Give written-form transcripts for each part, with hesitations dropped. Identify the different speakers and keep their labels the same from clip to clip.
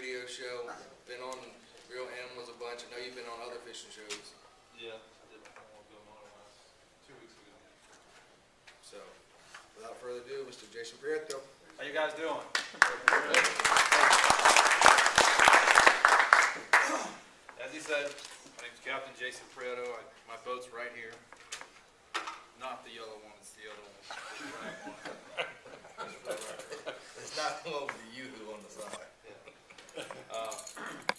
Speaker 1: radio show. Been on Real Animals a bunch. I know you've been on other fishing shows.
Speaker 2: Yeah, I did one good one last 2 weeks ago.
Speaker 1: So, without further ado, Mr. Jason Prieto.
Speaker 2: How you guys doing? As he said, my name's Captain Jason Prieto. My boat's right here. Not the yellow one, it's the other one. The black one.
Speaker 1: It's not the one with the yoo-hoo on the side.
Speaker 2: Yeah.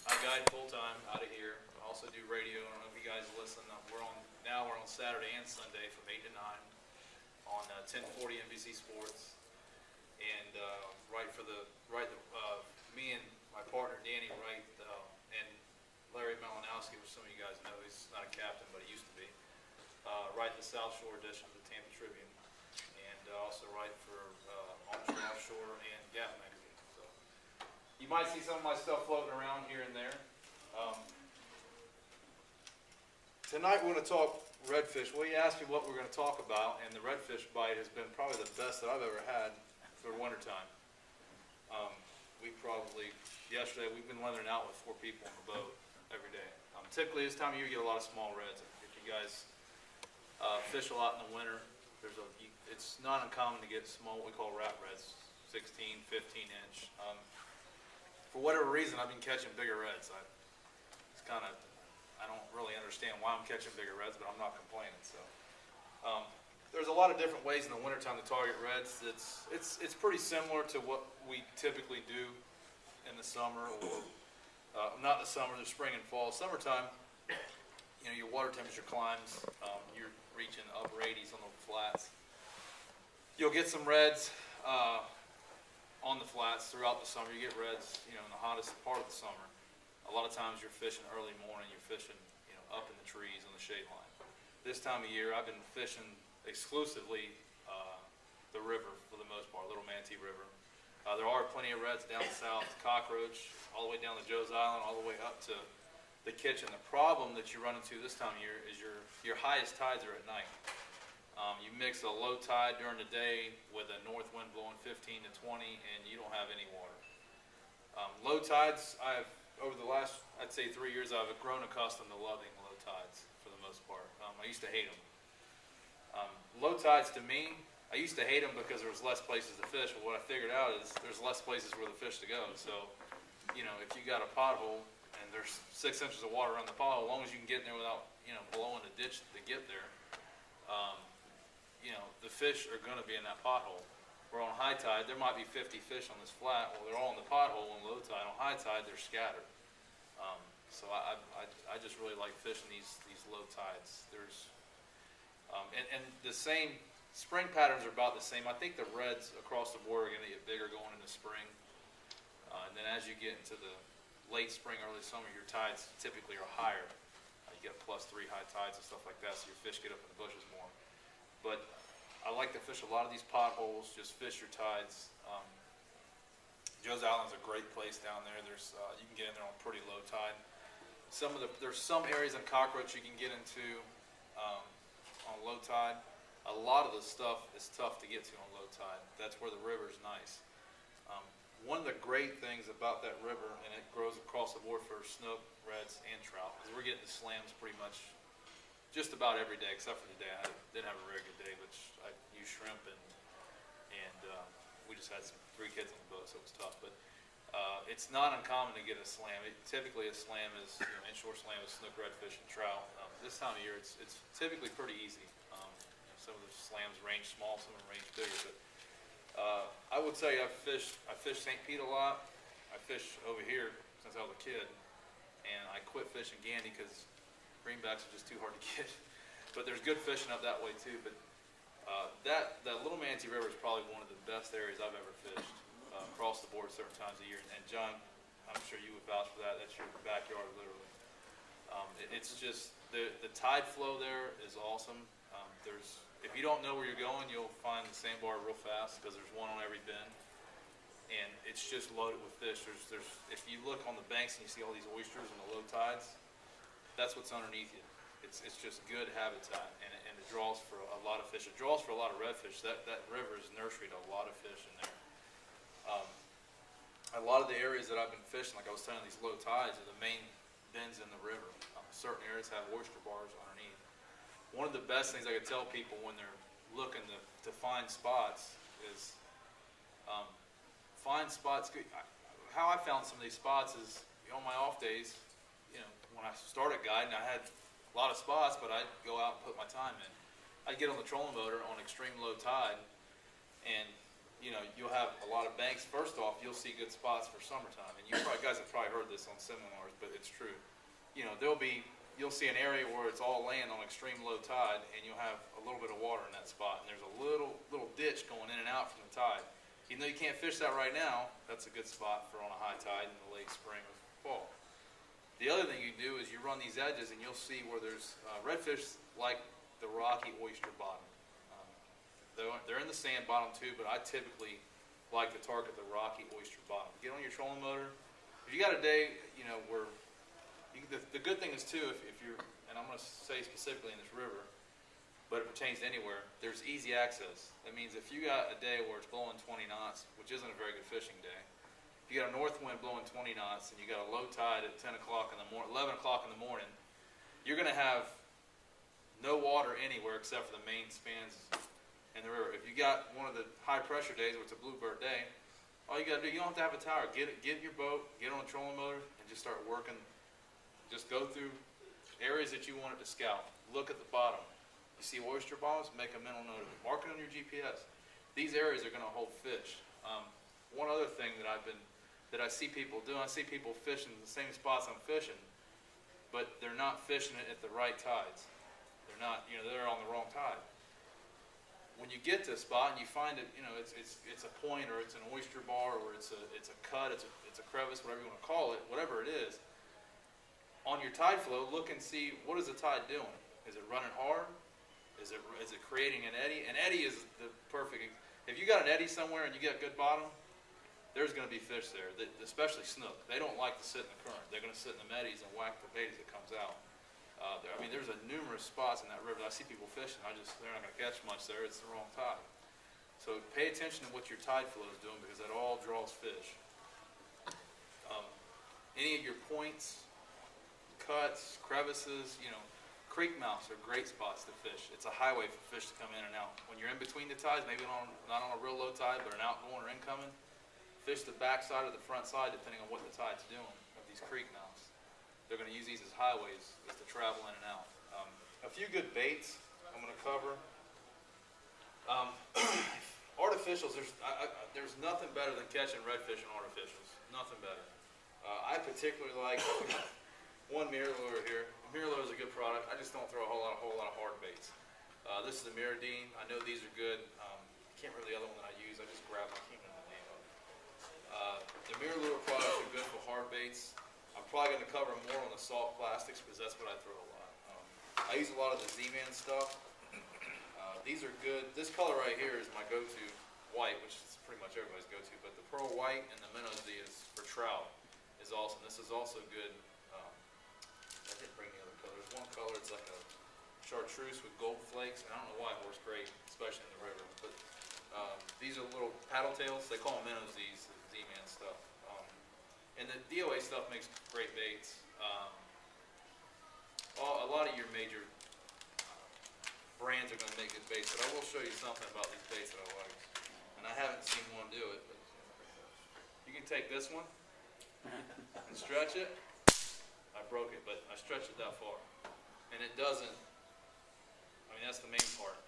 Speaker 2: I guide full-time out of here. I also do radio. I don't know if you guys listen. We're on Saturday and Sunday from 8 to 9 on 1040 NBC Sports. And me and my partner Danny Wright and Larry Malinowski, which some of you guys know, he's not a captain, but he used to be, write the Southshore edition of the Tampa Tribune, and also write for Southshore and Gap magazine. So you might see some of my stuff floating around here and there. Tonight we're going to talk redfish. Well, you asked me what we're going to talk about, and the redfish bite has been probably the best that I've ever had for wintertime. Yesterday we've been weathering out with 4 people on the boat every day. Typically this time of year you get a lot of small reds. If you guys fish a lot in the winter, it's not uncommon to get small, what we call rat reds, 16, 15 inch. For whatever reason, I've been catching bigger reds. I don't really understand why I'm catching bigger reds, but I'm not complaining. So there's a lot of different ways in the wintertime to target reds. It's pretty similar to what we typically do in the summer, or not the summer, the spring and fall. Summertime, you know, your water temperature climbs. You're reaching upper 80s on the flats. You'll get some reds on the flats throughout the summer. You get reds, you know, in the hottest part of the summer. A lot of times you're fishing early morning. You're fishing, you know, up in the trees on the shade line. This time of year, I've been fishing exclusively the river for the most part, Little Manatee River. There are plenty of reds down south, Cockroach, all the way down to Joe's Island, all the way up to the Kitchen. The problem that you run into this time of year is your highest tides are at night. You mix a low tide during the day with a north wind blowing 15 to 20, and you don't have any water. Low tides, over the last, I'd say 3 years, I've grown accustomed to loving low tides for the most part. I used to hate them. Low tides to me, I used to hate them because there was less places to fish, but what I figured out is there's less places for the fish to go. So, you know, if you got a pothole and there's 6 inches of water around the pothole, as long as you can get in there without, you know, blowing the ditch to get there, you know, the fish are going to be in that pothole. Where on high tide, there might be 50 fish on this flat. Well, they're all in the pothole on low tide. On high tide, they're scattered. So I just really like fishing these low tides. And the same spring patterns are about the same. I think the reds across the board are going to get bigger going into spring. And then as you get into the late spring, early summer, your tides typically are higher. You get +3 high tides and stuff like that, so your fish get up in the bushes more. But I like to fish a lot of these potholes, just fish your tides. Joe's Island's a great place down there. You can get in there on pretty low tide. There's some areas in Cockroach you can get into on low tide. A lot of the stuff is tough to get to on low tide. That's where the river's nice. One of the great things about that river, and it grows across the board for snook, reds, and trout, because we're getting the slams pretty much just about every day, except for today. I didn't have a very good day, which I used shrimp, and we just had 3 kids on the boat, so it was tough. But it's not uncommon to get a slam. Typically, a slam is, you know, inshore slam is snook, redfish, and trout. This time of year, it's typically pretty easy. Some of the slams range small, some of them range bigger. But I would say I fished St. Pete a lot. I fished over here since I was a kid, and I quit fishing Gandy because greenbacks are just too hard to get. But there's good fishing up that way too. But that Little Manatee River is probably one of the best areas I've ever fished across the board certain times of year. And John, I'm sure you would vouch for that. That's your backyard, literally. It's just the tide flow there is awesome. If you don't know where you're going, you'll find the sandbar real fast because there's one on every bend, and it's just loaded with fish. If you look on the banks and you see all these oysters in the low tides, that's what's underneath you. It's just good habitat, and it draws for a lot of fish. It draws for a lot of redfish. That river is nursery to a lot of fish in there. a lot of the areas that I've been fishing, like I was saying, these low tides are the main bends in the river. Certain areas have oyster bars underneath. One of the best things I could tell people when they're looking to find spots is find spots. How I found some of these spots is on my off days, when I started guiding, I had a lot of spots, but I'd go out and put my time in. I'd get on the trolling motor on extreme low tide, and you'll have a lot of banks. First off, you'll see good spots for summertime, and guys have probably heard this on seminars, but it's true. You'll see an area where it's all land on extreme low tide, and you'll have a little bit of water in that spot, and there's a little ditch going in and out from the tide. Even though you can't fish that right now, that's a good spot for on a high tide in the late spring or fall. The other thing you do is you run these edges, and you'll see where there's redfish like the rocky oyster bottom. They're in the sand bottom too, but I typically like to target the rocky oyster bottom. Get on your trolling motor. If you got a day, where the good thing is too, if you're, and I'm going to say specifically in this river, but it pertains to anywhere, there's easy access. That means if you got a day where it's blowing 20 knots, which isn't a very good fishing day, if you got a north wind blowing 20 knots and you got a low tide at 10 o'clock in the morning, 11 o'clock in the morning, you're going to have no water anywhere except for the main spans in the river. If you got one of the high pressure days where it's a bluebird day, all you got to do, you don't have to have a tower. Get your boat, get on a trolling motor, and just start working. Just go through areas that you want it to scout. Look at the bottom. You see oyster bottoms, make a mental note of it. Mark it on your GPS. These areas are going to hold fish. One other thing that I see people do, I see people fishing the same spots I'm fishing, but they're not fishing it at the right tides. They're not, they're on the wrong tide. When you get to a spot and you find it, it's a point or it's an oyster bar or it's a cut, it's a crevice, whatever you want to call it, whatever it is. On your tide flow, look and see what is the tide doing. Is it running hard? Is it creating an eddy? An eddy is the perfect. If you got an eddy somewhere and you get a good bottom, there's going to be fish there, especially snook. They don't like to sit in the current. They're going to sit in the eddies and whack the bait as it comes out. There's numerous spots in that river that I see people fishing. They're not going to catch much there. It's the wrong tide. So pay attention to what your tide flow is doing because that all draws fish. Any of your points, cuts, crevices, creek mouths are great spots to fish. It's a highway for fish to come in and out. When you're in between the tides, maybe not on a real low tide, but an outgoing or incoming, fish the back side or the front side depending on what the tide's doing of these creek mouths. They're going to use these as highways as to travel in and out. A few good baits I'm going to cover. Artificials, there's nothing better than catching redfish and artificials. Nothing better. I particularly like one mirror lure here. A mirror lure is a good product. I just don't throw a whole lot of hard baits. This is the Mirrodine. I know these are good. I can't remember the other one that I use. I just grabbed. I can't remember the name of it. The mirror lure products are good for hard baits. I'm probably going to cover more on the salt plastics because that's what I throw a lot. I use a lot of the Z-Man stuff. These are good. This color right here is my go-to white, which is pretty much everybody's go-to, but the pearl white and the minnow Z is for trout is awesome. This is also good. I didn't bring the other colors. One color, it's like a chartreuse with gold flakes, and I don't know why it works great, especially in the river. But these are little paddle tails. They call them minnow Z's, the Z-Man stuff. And the DOA stuff makes great baits. A lot of your major brands are going to make good baits, but I will show you something about these baits that I like. And I haven't seen one do it, but you can take this one and stretch it. I broke it, but I stretched it that far. And it doesn't, that's the main part.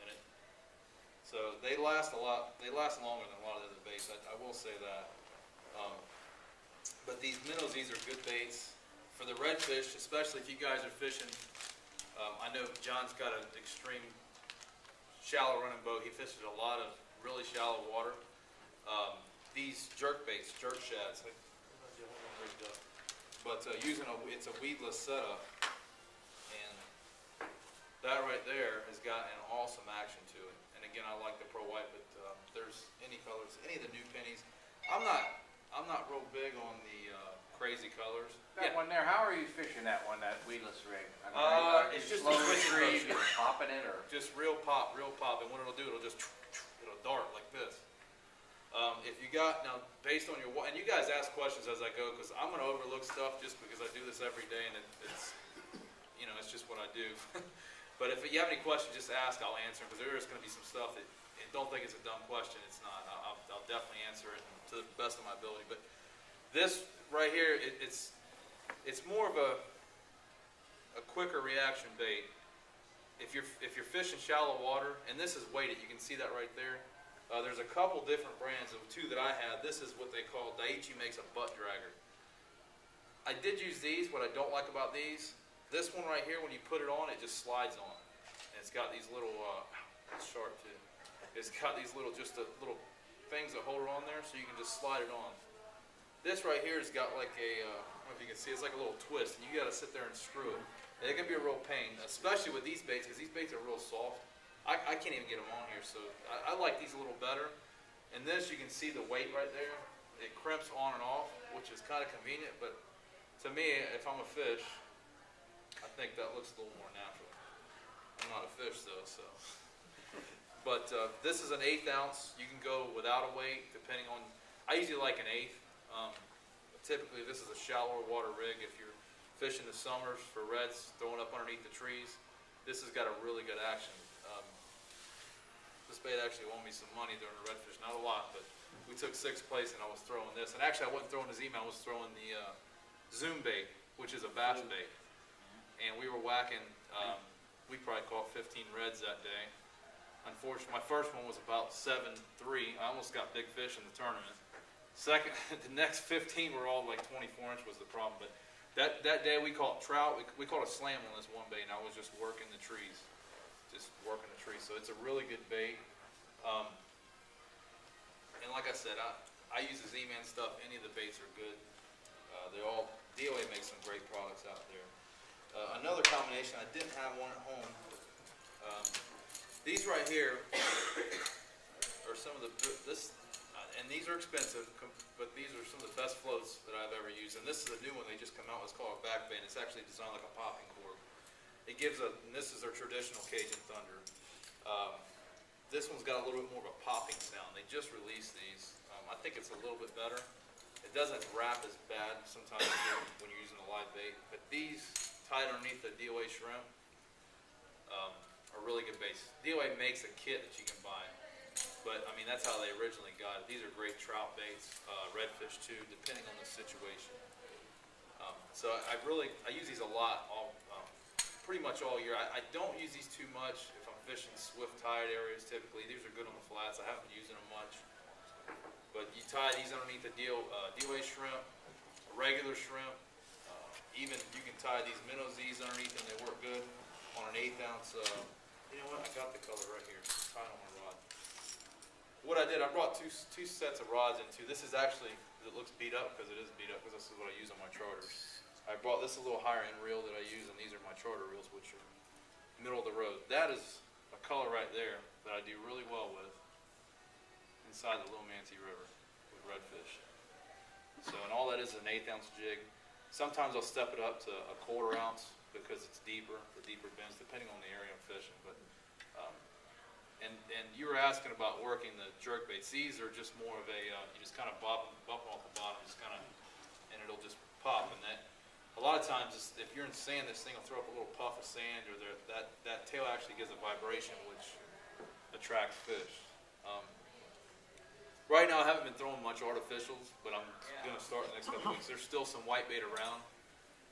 Speaker 2: So they last a lot, they last longer than a lot of the other baits, I will say that. But these minnows, these are good baits. For the redfish, especially if you guys are fishing, I know John's got an extreme shallow running boat. He fishes a lot of really shallow water. These jerk baits, jerk shads, but it's a weedless setup, and that right there has got an awesome action to it. And again, I like the Pro White, but there's any colors, any of the new pennies. I'm not real big on the crazy colors.
Speaker 3: That one there, how are you fishing that one, that weedless rig?
Speaker 2: It's just a
Speaker 3: slow
Speaker 2: switch
Speaker 3: retrieve,
Speaker 2: motion.
Speaker 3: you're popping it, or?
Speaker 2: Just real pop, and when it'll do, it'll dart like this. If you got, now, based on your, and you guys ask questions as I go, because I'm going to overlook stuff just because I do this every day, and it's, you know, it's just what I do. But if you have any questions, just ask, I'll answer, because there is going to be some stuff that, and don't think it's a dumb question, it's not. I'll definitely answer it to the best of my ability. But this right here, it's more of a quicker reaction bait. If you're fishing shallow water, and this is weighted, you can see that right there. There's a couple different brands. The two that I have, this is what they call, Daiichi makes a butt dragger. I did use these. What I don't like about these, this one right here, when you put it on, it just slides on. And it's got these little, it's sharp too. It's got these little, little things that hold it on there, so you can just slide it on. This right here has got like a, I don't know if you can see, it's like a little twist, and you got to sit there and screw it. And it can be a real pain, especially with these baits, because these baits are real soft. I can't even get them on here, so I like these a little better. And this, you can see the weight right there. It crimps on and off, which is kind of convenient, but to me, if I'm a fish, I think that looks a little more natural. I'm not a fish though, so. But this is an 1/8 ounce. You can go without a weight, depending on, I usually like an 1/8. Typically, this is a shallower water rig. If you're fishing the summers for reds, throwing up underneath the trees, this has got a really good action. This bait actually won me some money during the redfish, not a lot, but we took 6th place and I was throwing this. And actually I wasn't throwing the Z-Man, I was throwing the Zoom bait, which is a bass bait. And we were whacking, we probably caught 15 reds that day. Unfortunately, my first one was about 7-3. I almost got big fish in the tournament. Second, the next 15 were all like 24-inch was the problem. But that day we caught trout. We caught a slam on this one bait, and I was just working the trees. So it's a really good bait. And like I said, I use the Z-Man stuff. Any of the baits are good. They're all, DOA makes some great products out there. Another combination, I didn't have one at home. These right here are some of the, and these are expensive, but these are some of the best floats that I've ever used. And this is a new one they just come out. It's called a back bait. It's actually designed like a popping cork. It gives and this is their traditional Cajun Thunder. This one's got a little bit more of a popping sound. They just released these. I think it's a little bit better. It doesn't wrap as bad sometimes when you're using a live bait. But these, tied underneath the DOA shrimp, are really good baits. DOA makes a kit that you can buy. But, I mean, that's how they originally got it. These are great trout baits, redfish too, depending on the situation. So I use these a lot, pretty much all year. I don't use these too much if I'm fishing swift tide areas typically. These are good on the flats. I haven't used them much. But you tie these underneath the DOA shrimp, regular shrimp. Even you can tie these minnow Z's underneath them. They work good on an 1/8 ounce. You know what? I got the color right here. It's tied on my rod. What I did, I brought two sets of rods into. This is actually, it looks beat up because it is beat up because this is what I use on my charters. I brought this a little higher end reel that I use, and these are my charter reels, which are middle of the road. That is a color right there that I do really well with inside the Little Manatee River with redfish. So, and all that is an 1/8 ounce jig. Sometimes I'll step it up to a 1/4 ounce because it's deeper, for deeper bends, depending on the area I'm fishing. But and you were asking about working the jerk baits. These are just more of a you just kind of bump them off the bottom, just kind of, and it'll just pop. And that a lot of times, if you're in sand, this thing will throw up a little puff of sand, or that tail actually gives a vibration which attracts fish. Right now, I haven't been throwing much artificials, but I'm going to start in the next couple weeks. There's still some white bait around.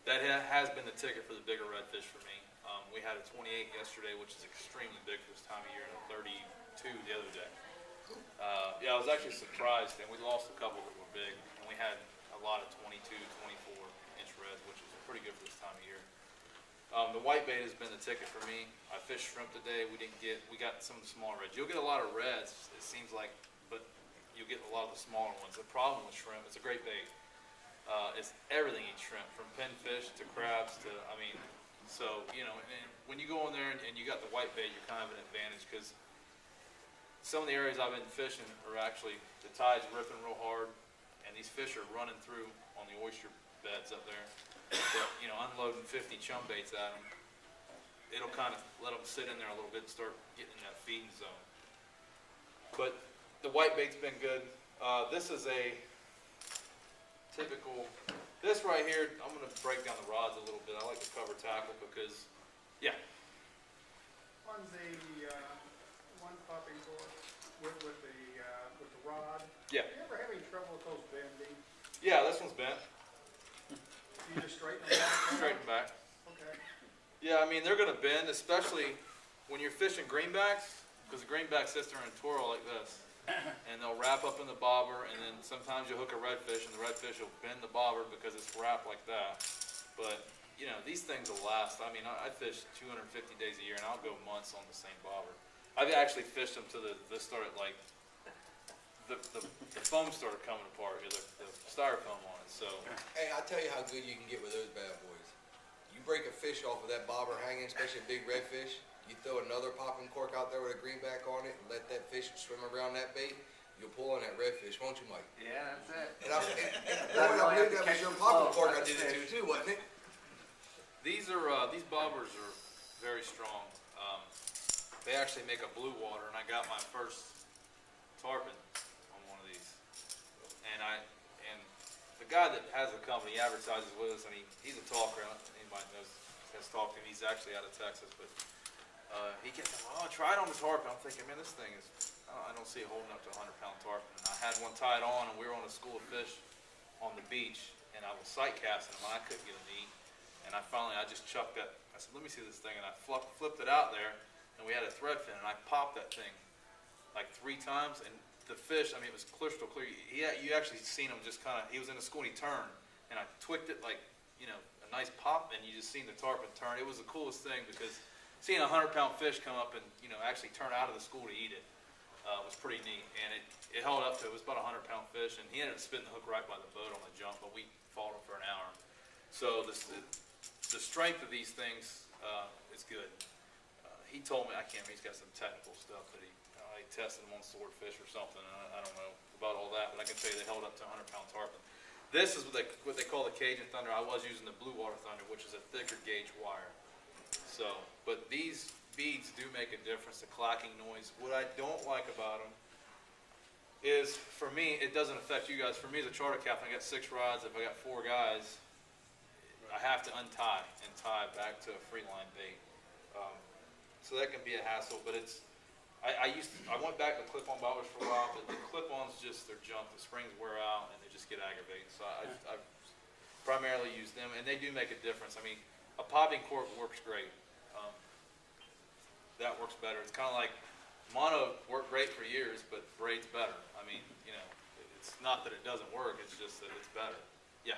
Speaker 2: That has been the ticket for the bigger redfish for me. We had a 28 yesterday, which is extremely big for this time of year, and a 32 the other day. Yeah, I was actually surprised, and we lost a couple that were big, and we had a lot of 22, 24-inch reds, which is pretty good for this time of year. The white bait has been the ticket for me. I fished shrimp today. We got some of the smaller reds. You'll get a lot of reds, it seems like, but you'll get a lot of the smaller ones. The problem with shrimp, it's a great bait. It's everything eats shrimp, from pinfish to crabs to, I mean, so, you know, and when you go in there and you got the white bait, you're kind of an advantage because some of the areas I've been fishing are actually, the tide's ripping real hard and these fish are running through on the oyster beds up there. So, you know, unloading 50 chum baits at them, it'll kind of let them sit in there a little bit and start getting in that feeding zone. But the white bait's been good. This is a typical, this right here, I'm going to break down the rods a little bit. I like to cover tackle because, yeah.
Speaker 4: One's the, one popping cork with the rod.
Speaker 2: Yeah.
Speaker 4: You ever have any trouble with those bending?
Speaker 2: Yeah, this one's bent.
Speaker 4: You just straighten them out?
Speaker 2: Straighten back.
Speaker 4: Okay.
Speaker 2: Yeah, I mean, they're going to bend, especially when you're fishing greenbacks, because the greenback system are in twirl like this. And they'll wrap up in the bobber, and then sometimes you'll hook a redfish, and the redfish will bend the bobber because it's wrapped like that. But, you know, these things will last. I mean, I fish 250 days a year, and I'll go months on the same bobber. I've actually fished them to the started, like, the foam started coming apart, or the styrofoam on it, so.
Speaker 1: Hey, I'll tell you how good you can get with those bad boys. You break a fish off of that bobber hanging, especially a big redfish. You throw another popping cork out there with a greenback on it and let that fish swim around that bait. You'll pull on that redfish, won't you, Mike?
Speaker 3: Yeah, that's it.
Speaker 1: And I believe that was your popping cork I did it to too, wasn't it?
Speaker 2: These bobbers are very strong. They actually make a blue water, and I got my first tarpon on one of these. And the guy that has the company advertises with us, and he's a talker. Anybody knows has talked to him. He's actually out of Texas, but he kept saying, "Well, try it on the tarpon." I'm thinking, man, this thing is, I don't see it holding up to a 100-pound tarpon. And I had one tied on, and we were on a school of fish on the beach, and I was sight casting them, and I couldn't get them to eat. And I just chucked that. I said, "Let me see this thing," and I flipped it out there, and we had a thread fin, and I popped that thing like 3 times, and the fish, I mean, it was crystal clear. You actually seen him just kind of, he was in the school, and he turned, and I twicked it like, you know, a nice pop, and you just seen the tarpon turn. It was the coolest thing, because seeing a 100-pound fish come up and, you know, actually turn out of the school to eat it was pretty neat. And it held up to, it was about a 100-pound fish, and he ended up spitting the hook right by the boat on the jump, but we fought him for an hour. So the strength of these things is good. He told me, I can't remember, he's got some technical stuff that he tested them on swordfish or something. I don't know about all that, but I can tell you they held up to 100-pound tarpon. This is what they call the Cajun Thunder. I was using the Blue Water Thunder, which is a thicker gauge wire. So, but these beads do make a difference, the clacking noise. What I don't like about them is, for me, it doesn't affect you guys. For me as a charter captain, I got 6 rods. If I got 4 guys, I have to untie and tie back to a free line bait. So that can be a hassle, but it's, I went back to clip-on bobbers for a while, but the clip-ons just, they're junk. The springs wear out and they just get aggravating. So I primarily use them, and they do make a difference. I mean, a popping cork works great. That works better. It's kind of like mono worked great for years, but braid's better. I mean, you know, it's not that it doesn't work, it's just that it's better. Yeah.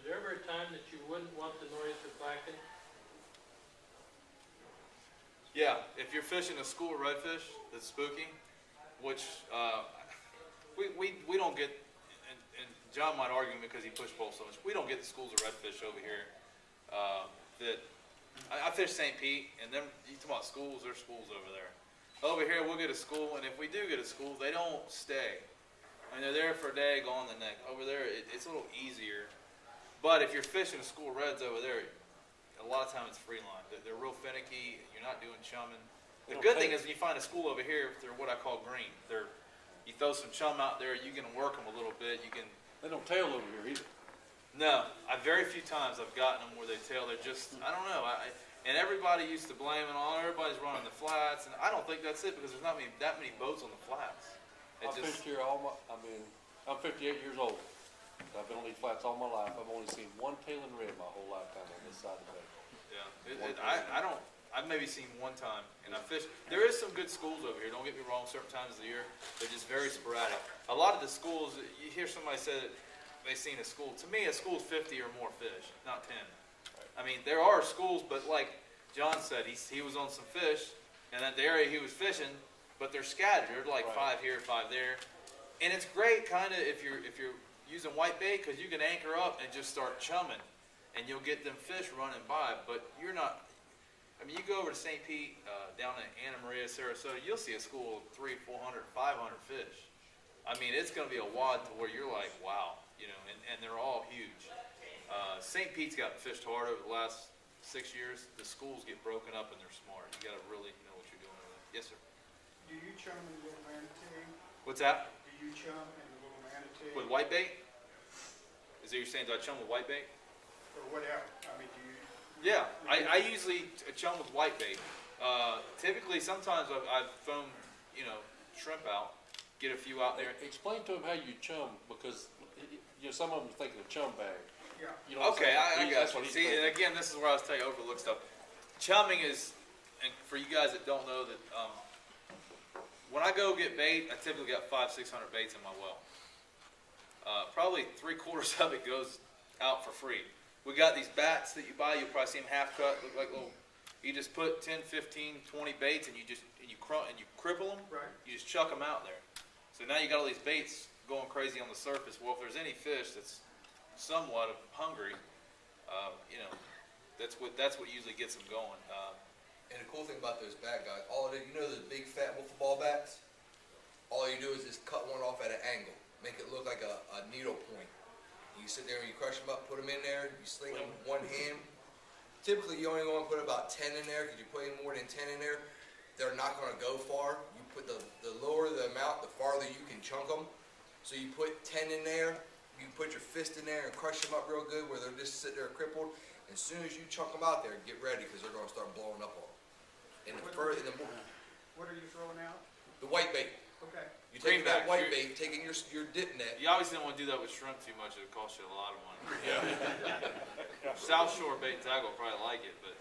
Speaker 5: Is there ever a time that you wouldn't want the noise for clacking?
Speaker 2: Yeah, if you're fishing a school of redfish that's spooky, which we don't get, and John might argue because he push poles so much, we don't get the schools of redfish over here. I fish St. Pete, and then you talk about schools, there's schools over there. Over here, we'll get a school, and if we do get a school, they don't stay. I mean, they're there for a day, gone the next. Over there, it's a little easier. But if you're fishing a school of reds over there, a lot of times it's free line. They're real finicky. You're not doing chumming. The good thing is when you find a school over here, they're what I call green. You throw some chum out there, you can work them a little bit. You can.
Speaker 6: They don't tail over here either.
Speaker 2: No, very few times I've gotten them where they tail. They're just, I don't know. And everybody used to blame it on, everybody's running the flats, and I don't think that's it, because there's not that many boats on the flats.
Speaker 6: I've fished here I'm 58 years old. I've been on these flats all my life. I've only seen one tail and red my whole lifetime on this side of the bay.
Speaker 2: Yeah, I've maybe seen one time, and I fished. There is some good schools over here, don't get me wrong, certain times of the year. They're just very sporadic. A lot of the schools, you hear somebody say that they've seen a school. To me, a school's 50 or more fish, not 10. I mean, there are schools, but like John said, he was on some fish, and at the area he was fishing, but they're scattered, like 5 here, 5 there. And it's great kind of if you're using white bait, because you can anchor up and just start chumming, and you'll get them fish running by, but you're not. I mean, you go over to St. Pete, down in Anna Maria, Sarasota, you'll see a school of 300, 400, 500 fish. I mean, it's going to be a wad to where you're like, wow, you know, and they're all huge. St. Pete's gotten fished hard over the last 6 years. The schools get broken up and they're smart. You got to really know what you're doing over there. Yes, sir.
Speaker 4: Do you chum and go there too?
Speaker 2: What's that?
Speaker 4: Do you chum and see,
Speaker 2: With white bait? Is that you're saying, do I chum with white bait?
Speaker 4: or whatever, I mean, do you?
Speaker 2: Yeah, I usually chum with white bait. Typically, sometimes I've thrown, you know, shrimp out, get a few out there.
Speaker 6: Explain to him how you chum, because, you know, some of them are thinking of chum bag.
Speaker 4: Yeah,
Speaker 6: You know what I'm
Speaker 2: Okay,
Speaker 6: saying?
Speaker 2: I
Speaker 6: That's
Speaker 2: got
Speaker 6: what
Speaker 2: you.
Speaker 6: he's
Speaker 2: See, and
Speaker 6: thinking.
Speaker 2: again, this is where I was telling you overlook stuff. Chumming is, and for you guys that don't know that, when I go get bait, I typically got 500-600 baits in my well. Probably 3/4 of it goes out for free. We got these bats that you buy, you'll probably see them half cut, look like little, you just put 10, 15, 20 baits and you cripple them.
Speaker 4: right,
Speaker 2: You just chuck them out there. So now you got all these baits going crazy on the surface. Well, if there's any fish that's somewhat hungry, you know, that's what usually gets them going.
Speaker 1: And the cool thing about those bat guys, all it is, you know those big fat wiffle ball bats? All you do is just cut one off at an angle, make it look like a needle point. You sit there and you crush them up, put them in there, you sling them with one hand. Typically, you only want to put about 10 in there, because you put any more than 10 in there, they're not going to go far. You put the lower the amount, the farther you can chunk them. So you put 10 in there, you put your fist in there and crush them up real good where they're just sitting there crippled. As soon as you chunk them out there, get ready, because they're going to start blowing up on them. And
Speaker 4: what are you throwing out?
Speaker 1: the white bait.
Speaker 4: Okay,
Speaker 1: You take that
Speaker 2: Greenback,
Speaker 1: white
Speaker 2: you're-
Speaker 1: bait, taking your dip net.
Speaker 2: You obviously don't want to do that with shrimp too much. It'll cost you a lot of money. Southshore bait and tackle will probably like it, but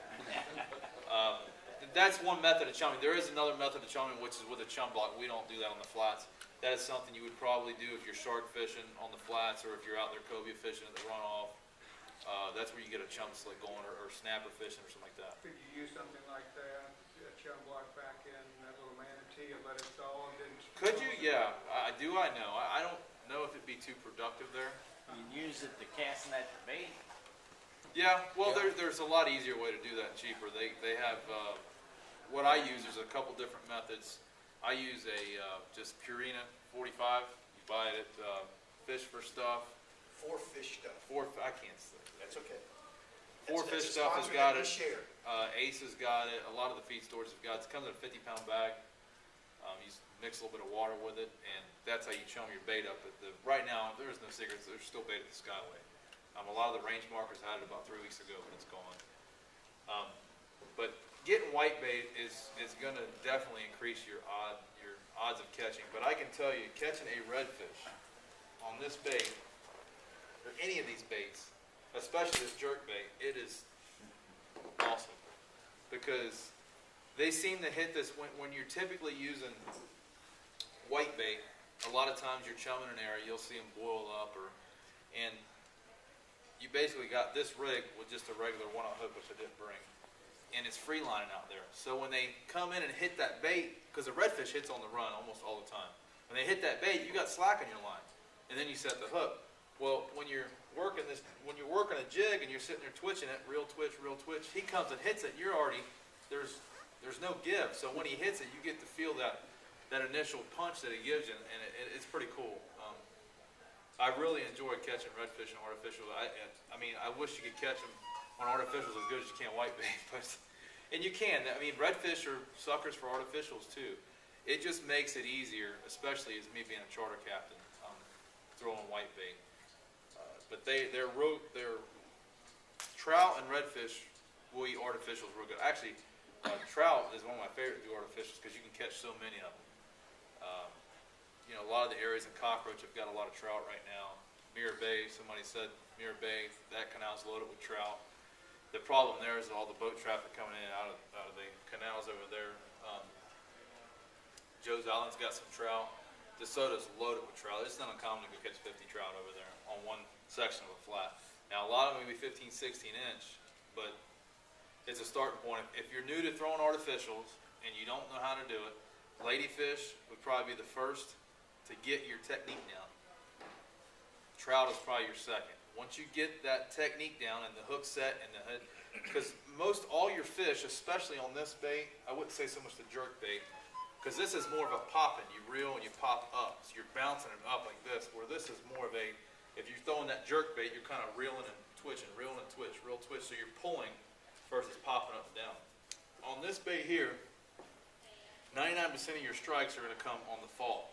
Speaker 2: that's one method of chumming. There is another method of chumming, which is with a chum block. We don't do that on the flats. That is something you would probably do if you're shark fishing on the flats, or if you're out there cobia fishing at the runoff. That's where you get a chum slick going, or snapper fishing, or something like that.
Speaker 4: could you use something like that, a chum block back in that little manatee and let it thaw and then?
Speaker 2: Could you? Yeah, I do. I know. I don't know if it'd be too productive there.
Speaker 3: You use it to cast that bait.
Speaker 2: Yeah, well,
Speaker 1: Yeah.
Speaker 2: there's a lot easier way to do that and cheaper. They have, what I use, there's a couple different methods. I use a just Purina 45. You buy it at Fish for Stuff.
Speaker 7: For fish stuff.
Speaker 2: I can't say that.
Speaker 7: That's okay.
Speaker 2: Four
Speaker 7: That's
Speaker 2: Fish
Speaker 7: a
Speaker 2: Stuff has
Speaker 7: sponsor
Speaker 2: got
Speaker 7: that we
Speaker 2: it.
Speaker 7: share.
Speaker 2: Ace has got it. A lot of the feed stores have got it. It comes in a 50-pound bag. You mix a little bit of water with it, and that's how you chum your bait up. Right now, there's no secrets. There's still bait at the Skyway. A lot of the range markers had it about 3 weeks ago, but it's gone. But getting white bait is going to definitely increase your odds of catching. But I can tell you, catching a redfish on this bait, or any of these baits, especially this jerk bait, it is awesome, because they seem to hit this when you're typically using white bait. A lot of times you're chumming an area, you'll see them boil up, and you basically got this rig with just a regular one-out hook, which I didn't bring, and it's free lining out there. So when they come in and hit that bait, because the redfish hits on the run almost all the time, when they hit that bait, you got slack in your line, and then you set the hook. Well, when you're working a jig and you're sitting there twitching it, real twitch, he comes and hits it, you're already, there's no give. So when he hits it, you get to feel that initial punch that he gives you, and it's pretty cool. I really enjoy catching redfish and artificial. I mean, I wish you could catch them on artificials as good as you can white bait, and you can. I mean, redfish are suckers for artificials too. It just makes it easier, especially as me being a charter captain, throwing white bait. But their trout and redfish will eat artificials real good. Actually, trout is one of my favorite to do artificials, because you can catch so many of them. You know, a lot of the areas in Cockroach have got a lot of trout right now. Mirror Bay, somebody said Mirror Bay, that canal's loaded with trout. The problem there is all the boat traffic coming in and out of the canals over there. Joe's Island's got some trout. DeSoto's loaded with trout. It's not uncommon to go catch 50 trout over there on one section of a flat. Now, a lot of them may be 15, 16 inch, but it's a starting point. If you're new to throwing artificials and you don't know how to do it, ladyfish would probably be the first to get your technique down. Trout is probably your second. Once you get that technique down and the hook set and the head, because most all your fish, especially on this bait, I wouldn't say so much the jerk bait, because this is more of a popping. You reel and you pop up, so you're bouncing it up like this, where this is more of a, if you're throwing that jerk bait, you're kind of reeling and twitching, reeling and twitch, reel twitch, so you're pulling versus popping up and down. On this bait here, 99% of your strikes are going to come on the fall.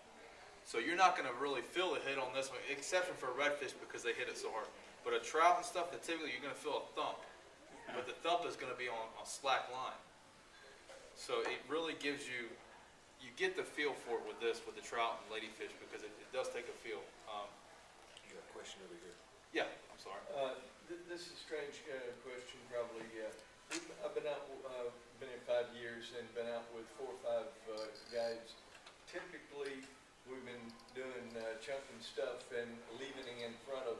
Speaker 2: So you're not gonna really feel the hit on this one, exception for redfish because they hit it so hard. But a trout and stuff, that typically you're gonna feel a thump, but the thump is gonna be on slack line. So it really gives you, you get the feel for it with this, with the trout and ladyfish, because it does take a feel.
Speaker 1: You got a question over here?
Speaker 2: Yeah, I'm sorry.
Speaker 7: This is a strange question, probably. I've been out, been here 5 years and been out with 4 or 5 guides. Typically, we've been doing chunking stuff and leaving it in front of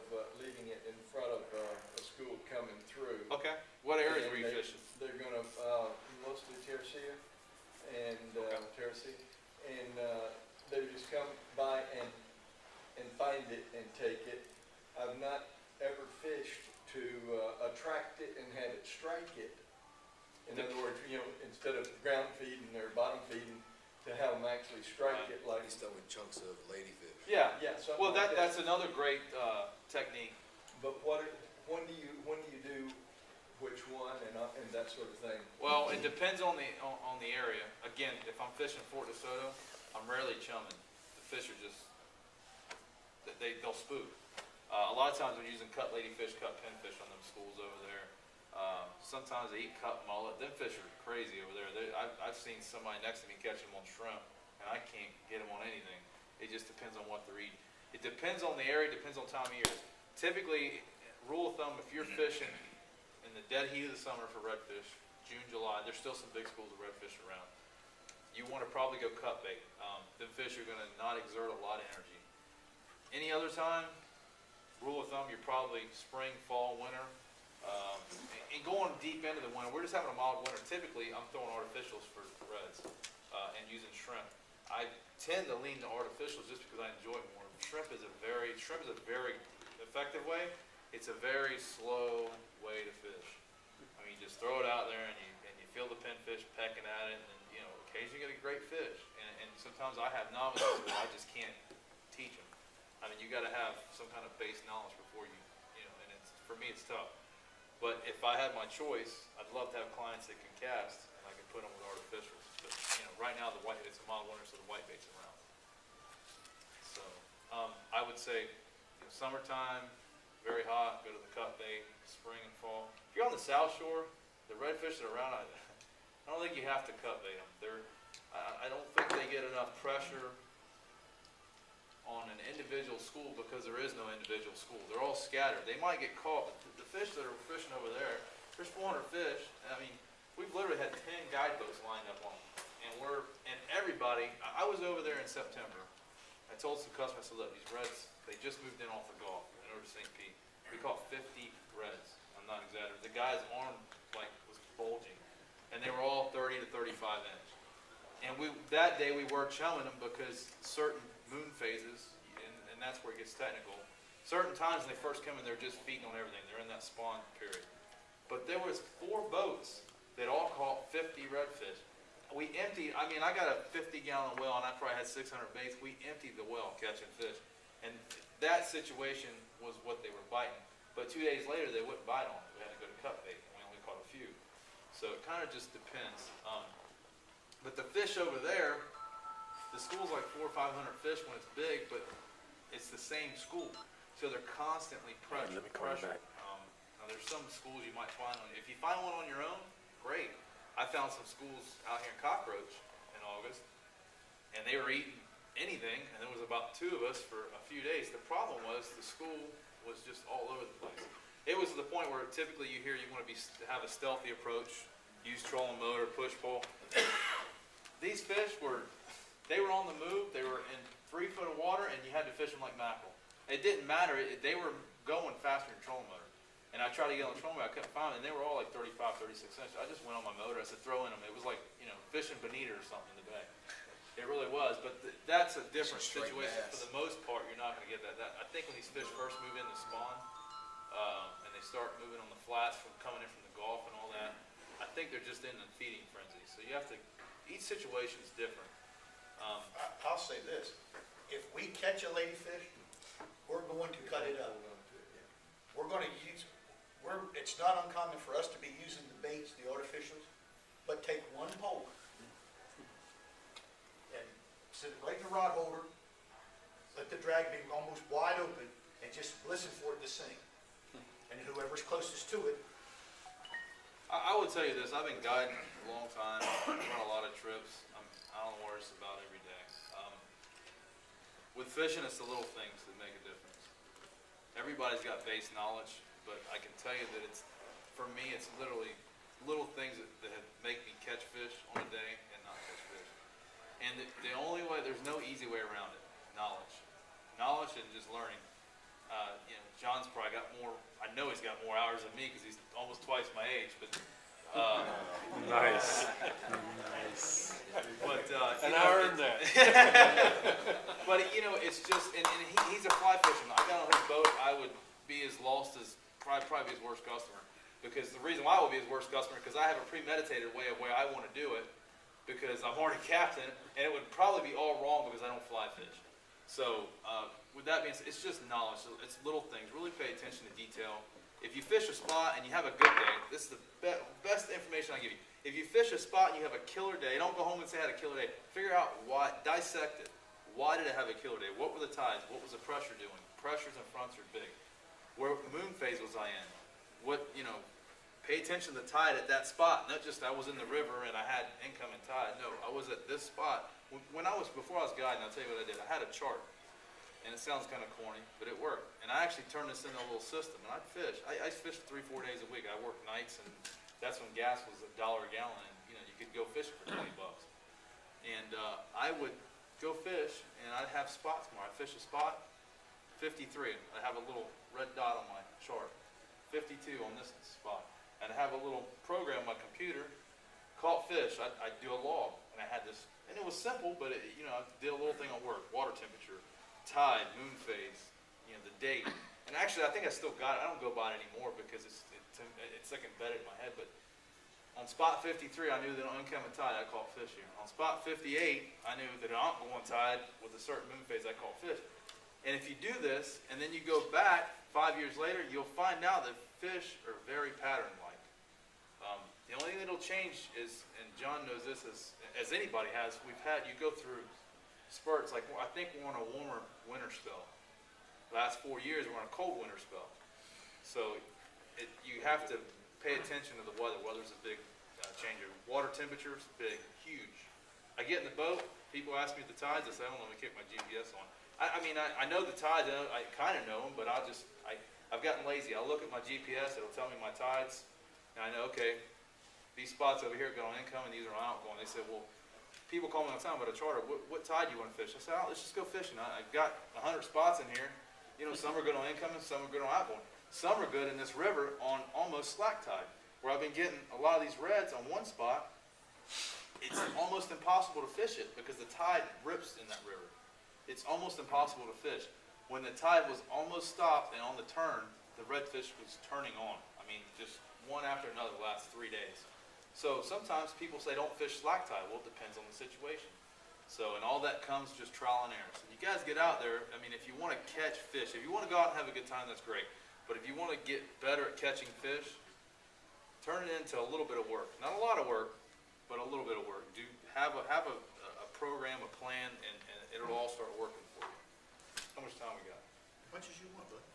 Speaker 7: a school coming through.
Speaker 2: Okay, what areas
Speaker 7: And
Speaker 2: were you fishing?
Speaker 7: They're gonna, mostly Tercia and, Tercia, and, they just come by and find it and take it. I've not ever fished to, attract it and have it strike it. In other words, instead of ground feeding or bottom feeding, to have them actually strike it like.
Speaker 1: He's done with chunks of ladyfish.
Speaker 2: Yeah,
Speaker 7: Yeah, something
Speaker 2: well,
Speaker 7: like that.
Speaker 2: that's another great technique.
Speaker 7: But when do you do which one and that sort of thing?
Speaker 2: Well, it depends on the area. Again, if I'm fishing Fort DeSoto, I'm rarely chumming. The fish are just, they'll spook. A lot of times we're using cut ladyfish, cut pinfish on them schools over there. Sometimes they eat cut mullet. Them fish are crazy over there. I've seen somebody next to me catch them on shrimp, and I can't get them on anything. It just depends on what they're eating. It depends on the area, depends on time of year. Typically, rule of thumb, if you're fishing in the dead heat of the summer for redfish, June, July, there's still some big schools of redfish around. You want to probably go cut bait. Them fish are going to not exert a lot of energy. Any other time, rule of thumb, you're probably spring, fall, winter. And going deep into the winter, we're just having a mild winter. Typically, I'm throwing artificials for reds and using shrimp. I tend to lean to artificials just because I enjoy it more. Shrimp is a very effective way. It's a very slow way to fish. I mean, you just throw it out there and you feel the pinfish pecking at it, and occasionally you get a great fish. And sometimes I have novices where I just can't teach them. I mean, you got to have some kind of base knowledge before and for me it's tough. But if I had my choice, I'd love to have clients that can cast, and I can put them with artificials. But right now it's a mild winter, so the whitebait's around. So I would say summertime, very hot, go to the cut bait. Spring and fall. If you're on the Southshore, the redfish that are around, I don't think you have to cut bait them. I don't think they get enough pressure on an individual school because there is no individual school. They're all scattered. They might get caught, but the fish that are fishing over there, there's 400 fish. I mean, we've literally had 10 guideboats lined up on them. And everybody, I was over there in September. I told some customers, I said, look, these reds, they just moved in off the Gulf in over to St. Pete. We caught 50 reds. I'm not exaggerating. The guy's arm was bulging. And they were all 30 to 35 inch. And that day we were chumming them because certain moon phases, and that's where it gets technical. Certain times when they first come in, they're just feeding on everything. They're in that spawn period. But there was 4 boats that all caught 50 redfish. We emptied, I got a 50-gallon well, and I probably had 600 baits. We emptied the well catching fish. And that situation was what they were biting. But 2 days later, they wouldn't bite on it. We had to go to cut bait, and we only caught a few. So it kind of just depends. But the fish over there, the school's like 400 or 500 fish when it's big, but it's the same school. So they're constantly pressured. Now there's some schools you might find if you find one on your own, great. I found some schools out here in Cockroach in August, and they were eating anything, and there was about 2 of us for a few days. The problem was the school was just all over the place. It was to the point where typically you hear you want to have a stealthy approach, use trolling motor, push pull. These fish were on the move. They were in 3 foot of water, and you had to fish them like mackerel. It didn't matter. They were going faster than trolling motor. And I tried to get on the trolling motor. I couldn't find them, and they were all like 35, 36 inches. I just went on my motor. I said, throw in them. It was like, fishing bonita or something in the bay. It really was. But that's a different situation. For the most part, you're not going to get that. I think when these fish first move in to spawn, and they start moving on the flats from coming in from the Gulf and all that, I think they're just in a feeding frenzy. So you have to, each situation is different.
Speaker 8: I'll say this, if we catch a ladyfish, we're going to cut it up. We're going to it's not uncommon for us to be using the baits, the artificials, but take one pole and sit it right in the rod holder drag be almost wide open and just listen for it to sink. And whoever's closest to it,
Speaker 2: I would tell you this, I've been guiding a long time, run a lot of trips, I don't know what it's about every day. With fishing, it's the little things that make a difference. Everybody's got base knowledge, but I can tell you that it's, for me, it's literally little things that make me catch fish on a day and not catch fish. And the only way, there's no easy way around it, knowledge. Knowledge and just learning. John's probably got more, I know he's got more hours than me because he's almost twice my age, but
Speaker 6: Nice.
Speaker 2: but
Speaker 6: And I earned that.
Speaker 2: but it's just, and he's a fly fisherman. I got on his boat, I would be as lost as probably his worst customer. Because the reason why I would be his worst customer, because I have a premeditated way of where I want to do it, because I'm already captain, and it would probably be all wrong because I don't fly fish. So with that being said, it's just knowledge. So it's little things. Really pay attention to detail. If you fish a spot and you have a good day, this is the best information I give you. If you fish a spot and you have a killer day, don't go home and say I had a killer day. Figure out why, dissect it. Why did it have a killer day? What were the tides? What was the pressure doing? Pressures and fronts are big. Where moon phase was I in? Pay attention to the tide at that spot. Not just I was in the river and I had incoming tide. No, I was at this spot. Before I was guiding, I'll tell you what I did. I had a chart. And it sounds kind of corny, but it worked. And I actually turned this into a little system. And I'd fish. I fished 3-4 days a week. I worked nights, and that's when gas was $1 a gallon. And you could go fishing for $20. And I would go fish, and I'd have spots more. I'd fish a spot, 53. I'd have a little red dot on my chart. 52 on this spot. And I have a little program on my computer, caught fish. I'd do a log, and I had this, and it was simple, but I did a little thing on work, water temperature, tide, moon phase, the date. And actually, I think I still got it. I don't go by it anymore because it's like embedded in my head. But on spot 53, I knew that on incoming tide, I caught fish here. On spot 58, I knew that on outgoing tide with a certain moon phase, I caught fish. And if you do this, and then you go back 5 years later, you'll find out that fish are very pattern-like. The only thing that'll change is, and John knows this as anybody has, you go through spurts. Like, I think we're on a warmer winter spell. Last 4 years, we're on a cold winter spell. So you have to pay attention to the weather. Weather's a big changer. Water temperatures, big, huge. I get in the boat, people ask me the tides, I say, I don't know, let me kick my GPS on. I know the tides, I kind of know them, but I've gotten lazy. I'll look at my GPS, it'll tell me my tides, and I know, okay, these spots over here are going incoming, these are outgoing. They said, well, people call me all the time about a charter, what tide do you want to fish? I said, let's just go fishing. I've got 100 spots in here. Some are good on incoming, some are good on outgoing. Some are good in this river on almost slack tide, where I've been getting a lot of these reds on one spot. It's almost impossible to fish it because the tide rips in that river. It's almost impossible to fish. When the tide was almost stopped and on the turn, the redfish was turning on. Just one after another the last 3 days. So sometimes people say don't fish slack tide. Well, it depends on the situation. So, and all that comes just trial and error. So you guys get out there. If you want to catch fish, if you want to go out and have a good time, that's great. But if you want to get better at catching fish, turn it into a little bit of work. Not a lot of work, but a little bit of work. Have a program, a plan, and it'll all start working for you. How much time we got?
Speaker 8: as much as you want, bud.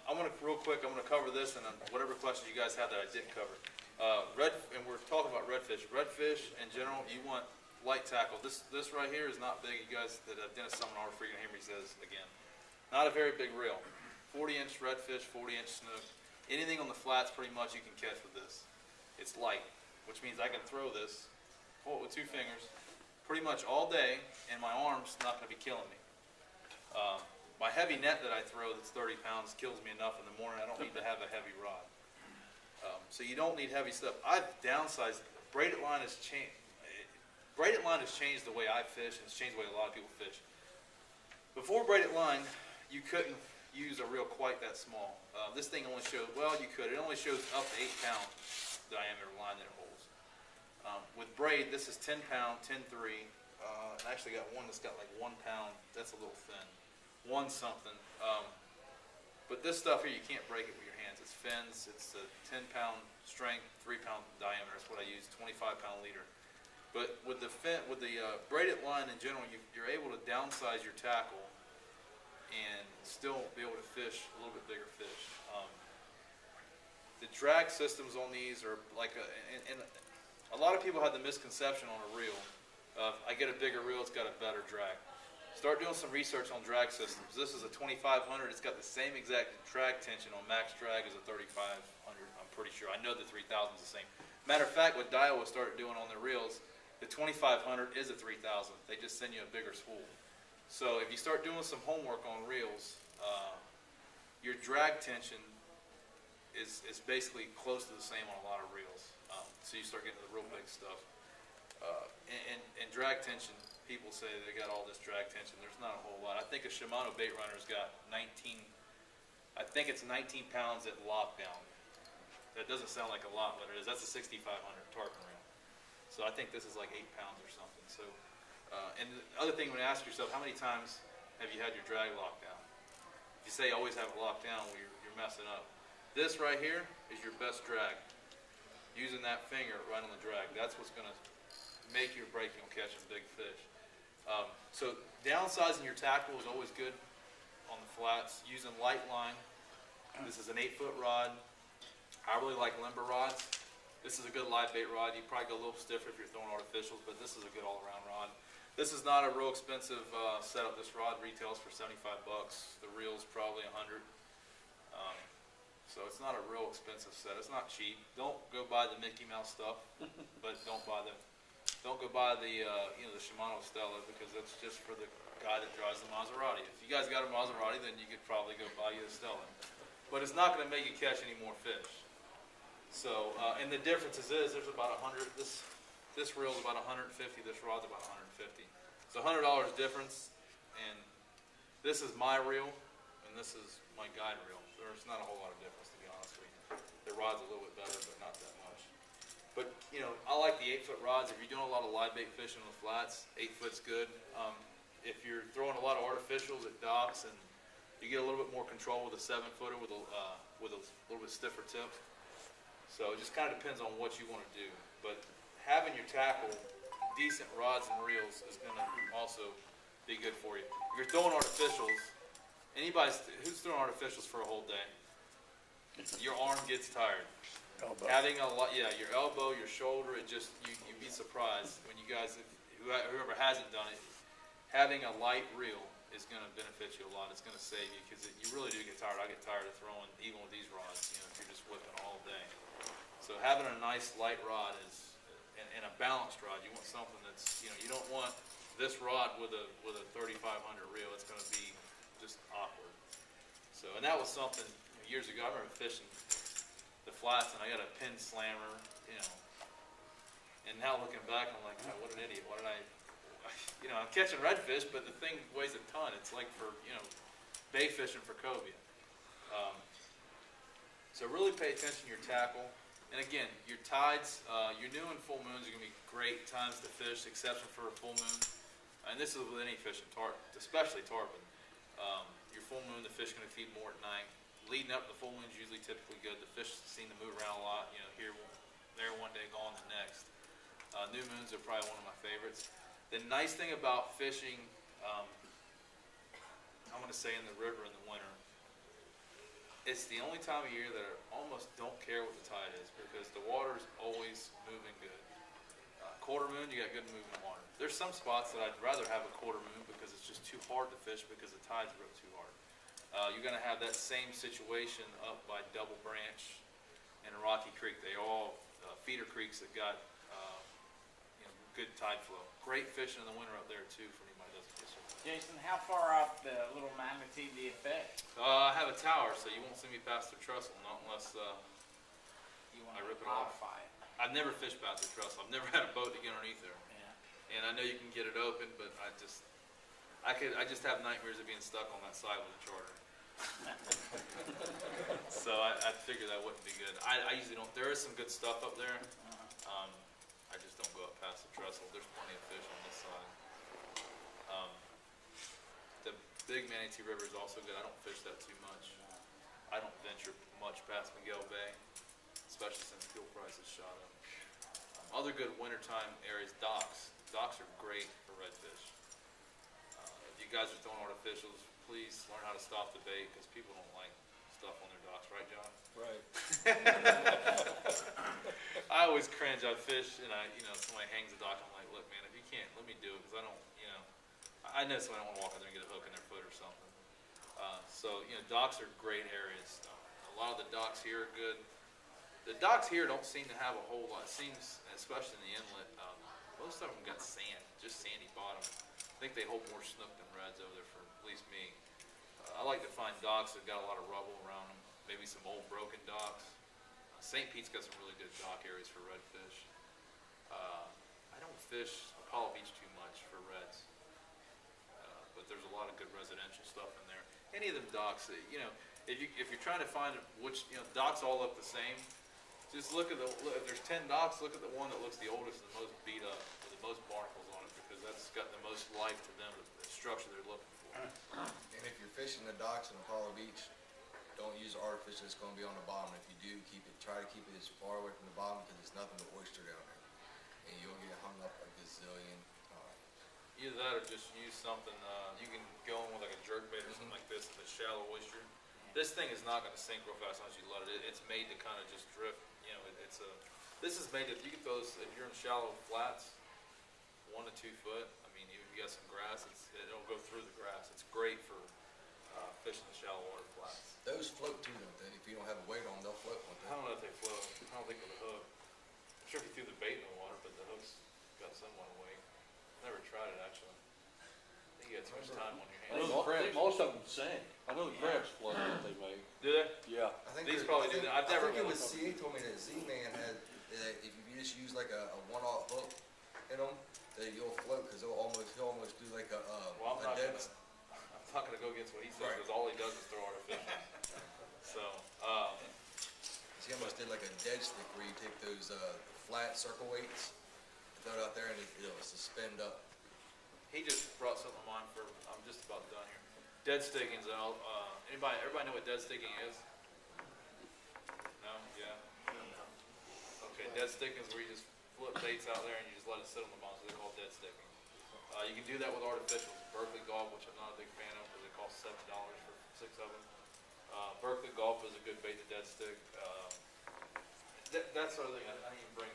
Speaker 2: I'm going to, real quick, I'm going to cover this and whatever questions you guys have that I didn't cover. And we're talking about redfish. Redfish, in general, you want light tackle. This right here is not big. You guys that have done a seminar are freaking hear me say this again. Not a very big reel. 40-inch redfish, 40-inch snook. Anything on the flats, pretty much, you can catch with this. It's light, which means I can throw this, hold it with 2 fingers, pretty much all day, and my arm's not going to be killing me. My heavy net that I throw that's 30 pounds kills me enough in the morning. I don't need to have a heavy rod. So you don't need heavy stuff. I've downsized. Braided line has changed. Braided line has changed the way I fish, and it's changed the way a lot of people fish. Before braided line, you couldn't use a reel quite that small. This thing only shows, well, you could. It only shows up to 8-pound diameter line that it holds. With braid, this is 10-pound, 10-3. I actually got one that's got like 1 pound. That's a little thin. 1 something. But this stuff here, you can't break it with your hands. It's fins. It's a 10-pound strength, 3-pound diameter. That's what I use, 25-pound leader. But with the braided line in general, you're able to downsize your tackle and still be able to fish a little bit bigger fish. The drag systems on these are like and a lot of people have the misconception on a reel of I get a bigger reel, it's got a better drag. Start doing some research on drag systems. This is a 2500. It's got the same exact drag tension on max drag as a 3500. I'm pretty sure. I know the 3000 is the same. Matter of fact, what Daiwa started doing on their reels, the 2500 is a 3000. They just send you a bigger spool. So if you start doing some homework on reels, your drag tension is basically close to the same on a lot of reels. So you start getting the real big stuff. And drag tension, people say they got all this drag tension. There's not a whole lot. I think a Shimano bait runner's got 19, I think it's 19 pounds at lockdown. That doesn't sound like a lot, but it is. That's a 6500 tarpon reel. So I think this is like 8 pounds or something. So, and the other thing, when you ask yourself, how many times have you had your drag locked down? If you say always have it locked down, well, you're messing up. This right here is your best drag. Using that finger right on the drag, that's what's going to make you or break you on catching big fish. So downsizing your tackle is always good on the flats. Using light line. This is an 8-foot rod. I really like limber rods. This is a good live bait rod. You probably go a little stiffer if you're throwing artificials, but this is a good all-around rod. This is not a real expensive setup. This rod retails for 75 bucks. The reel's probably 100. So it's not a real expensive set. It's not cheap. Don't go buy the Mickey Mouse stuff, but don't go buy the the Shimano Stella, because that's just for the guy that drives the Maserati. If you guys got a Maserati, then you could probably go buy you a Stella. But it's not going to make you catch any more fish. So, and the difference is there's about 100. This reel's about 150. This rod's about 150. It's $100 difference, and this is my reel, and this is my guide reel. There's not a whole lot of difference, to be honest with you. The rod's a little bit better, but not that much. But, I like the 8-foot rods. If you're doing a lot of live bait fishing on the flats, 8-foot's good. If you're throwing a lot of artificials at docks, and you get a little bit more control with a 7-footer with a little bit stiffer tip. So it just kind of depends on what you want to do. But having your tackle, decent rods and reels is going to also be good for you. If you're throwing artificials, who's throwing artificials for a whole day? Your arm gets tired. Having your elbow, your shoulder, you'd be surprised when you guys, whoever hasn't done it, having a light reel is going to benefit you a lot. It's going to save you, because you really do get tired. I get tired of throwing, even with these rods, if you're just whipping all day. So having a nice light rod and a balanced rod, you want something that's, you don't want this rod with a 3500 reel. It's going to be just awkward. So, and that was something years ago. I remember fishing the flats, and I got a pin slammer, and now looking back, I'm like, oh, what an idiot. What did I'm catching redfish, but the thing weighs a ton. It's like for, bay fishing for cobia. So really pay attention to your tackle. And again, your tides, your new and full moons are going to be great times to fish, exception for a full moon. And this is with any fishing, especially tarpon. Your full moon, the fish are going to feed more at night. Leading up to the full moon is usually typically good. The fish seem to move around a lot. Here, there one day, gone the next. New moons are probably one of my favorites. The nice thing about fishing, I'm going to say in the river in the winter, it's the only time of year that I almost don't care what the tide is, because the water's always moving good. Quarter moon, you got good moving water. There's some spots that I'd rather have a quarter moon because it's just too hard to fish because the tides rip too hard. You're going to have that same situation up by Double Branch and Rocky Creek. They all feeder creeks that got good tide flow. Great fishing in the winter up there too for anybody that doesn't fish it.
Speaker 3: Jason, how far up the little manatee do you fish?
Speaker 2: I have a tower, so you won't see me past the trestle, not unless
Speaker 3: You want
Speaker 2: I
Speaker 3: to
Speaker 2: rip it off.
Speaker 3: modify it?
Speaker 2: I've never fished past the trestle. I've never had a boat to get underneath there.
Speaker 3: Yeah.
Speaker 2: And I know you can get it open, but I just have nightmares of being stuck on that side with a charter. So I figured that wouldn't be good. I usually don't. There is some good stuff up there. I just don't go up past the trestle. There's plenty of fish on this side. The Big Manatee River is also good. I don't fish that too much. I don't venture much past Miguel Bay, especially since fuel prices shot up. Other good wintertime areas, docks. Docks are great for redfish. If you guys are throwing artificials, please learn how to stop the bait, because people don't like stuff on their docks, right, John?
Speaker 6: Right.
Speaker 2: I always cringe. I fish, and somebody hangs the dock. I'm like, look, man, if you can't, let me do it, because I don't, I know somebody don't want to walk in there and get a hook in their foot or something. Docks are great areas. A lot of the docks here are good. The docks here don't seem to have a whole lot. It seems, especially in the inlet, most of them got sand, just sandy bottom. I think they hold more snook than reds over there, for at least me. I like to find docks that got a lot of rubble around them, maybe some old broken docks. St. Pete's got some really good dock areas for redfish. I don't fish Apollo Beach too much for reds, but there's a lot of good residential stuff in there. Any of them docks, if you're trying to find which, docks all look the same, just look at if there's 10 docks, look at the one that looks the oldest and the most beat up, with the most barnacles on it, because that's got the most life to them, the structure they're looking for.
Speaker 1: And if you're fishing the docks in Apollo Beach, don't use artificial that's gonna be on the bottom. If you do, try to keep it as far away from the bottom, because there's nothing but oyster down there. And you'll get hung up a gazillion times.
Speaker 2: Either that or just use something, you can go in with like a jerkbait or something like this, if it's shallow oyster. This thing is not gonna sink real fast unless you let it. It's made to kind of just drift, this is made, if you can throw this, if you're in shallow flats, 1 to 2 foot, I mean, even if you got some grass, it'll go through the grass. It's great for fishing the shallow water flats.
Speaker 1: Those float too, don't they? If you don't have a weight on, they'll float, won't
Speaker 2: I
Speaker 1: they?
Speaker 2: don't know if they float. I don't think with a hook. I'm sure if you threw the bait in the water, but the hook's got somewhat of weight. Never tried it, actually. I think you had too much time on your
Speaker 6: I know
Speaker 2: hands.
Speaker 6: the crabs, most of them sink. I know the crabs float that they make.
Speaker 2: Do they?
Speaker 6: Yeah.
Speaker 1: I think
Speaker 2: These
Speaker 1: they're-
Speaker 2: probably
Speaker 1: I think-
Speaker 2: do that. I've never
Speaker 1: I think it
Speaker 2: really-
Speaker 1: was CA told me that Z-Man had, if you just use like a one-aught hook in them, that you'll float, because he'll almost do like
Speaker 2: Well,
Speaker 1: a dead.
Speaker 2: I'm not gonna go against what he says,
Speaker 1: Right.
Speaker 2: because all he does is throw artificial. So,
Speaker 1: He almost did like a dead stick where you take those flat circle weights, throw it out there, and it'll suspend up.
Speaker 2: he just brought something to mind for, I'm just about done here. Dead sticking's out. Everybody know what dead sticking is? No? Yeah? Okay, dead sticking is where you just flip baits out there and you just let it sit on the bottom, so they're called dead sticking. You can do that with artificials. Berkeley Golf, which I'm not a big fan of, because it costs $7 for 6 of them. Berkeley Golf is a good bait to dead stick. That's the other thing I didn't even bring.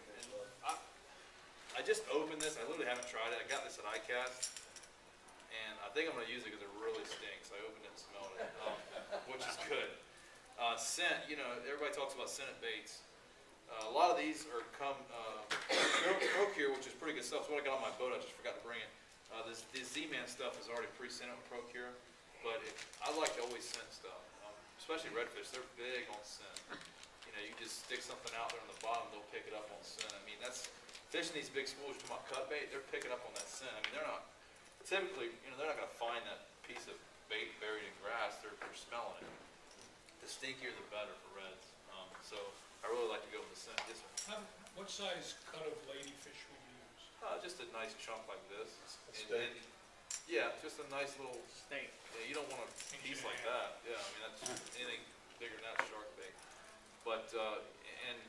Speaker 2: I just opened this. I literally haven't tried it. I got this at iCast, and I think I'm going to use it because it really stinks. I opened it and smelled it, which is good. Scent, everybody talks about scented baits. A lot of these are Procure, which is pretty good stuff. It's what I got on my boat. I just forgot to bring it. This Z-Man stuff is already pre-scented with Procure, but I like to always scent stuff, especially redfish. They're big on scent. You just stick something out there on the bottom, they'll pick it up on scent. I mean, that's fishing these big schools. You're talking about cut bait, they're picking up on that scent. I mean, they're not typically, they're not going to find that piece of bait buried in grass. They're smelling it. The stinkier, the better for reds. So I really like to go with the scent. Yes, sir.
Speaker 5: What size cut of ladyfish would you use?
Speaker 2: Just a nice chunk like this.
Speaker 7: steak.
Speaker 2: Yeah, just a nice little.
Speaker 3: Steak.
Speaker 2: Yeah, you don't want a piece like that. Yeah, I mean that's anything bigger than that shark bait. But and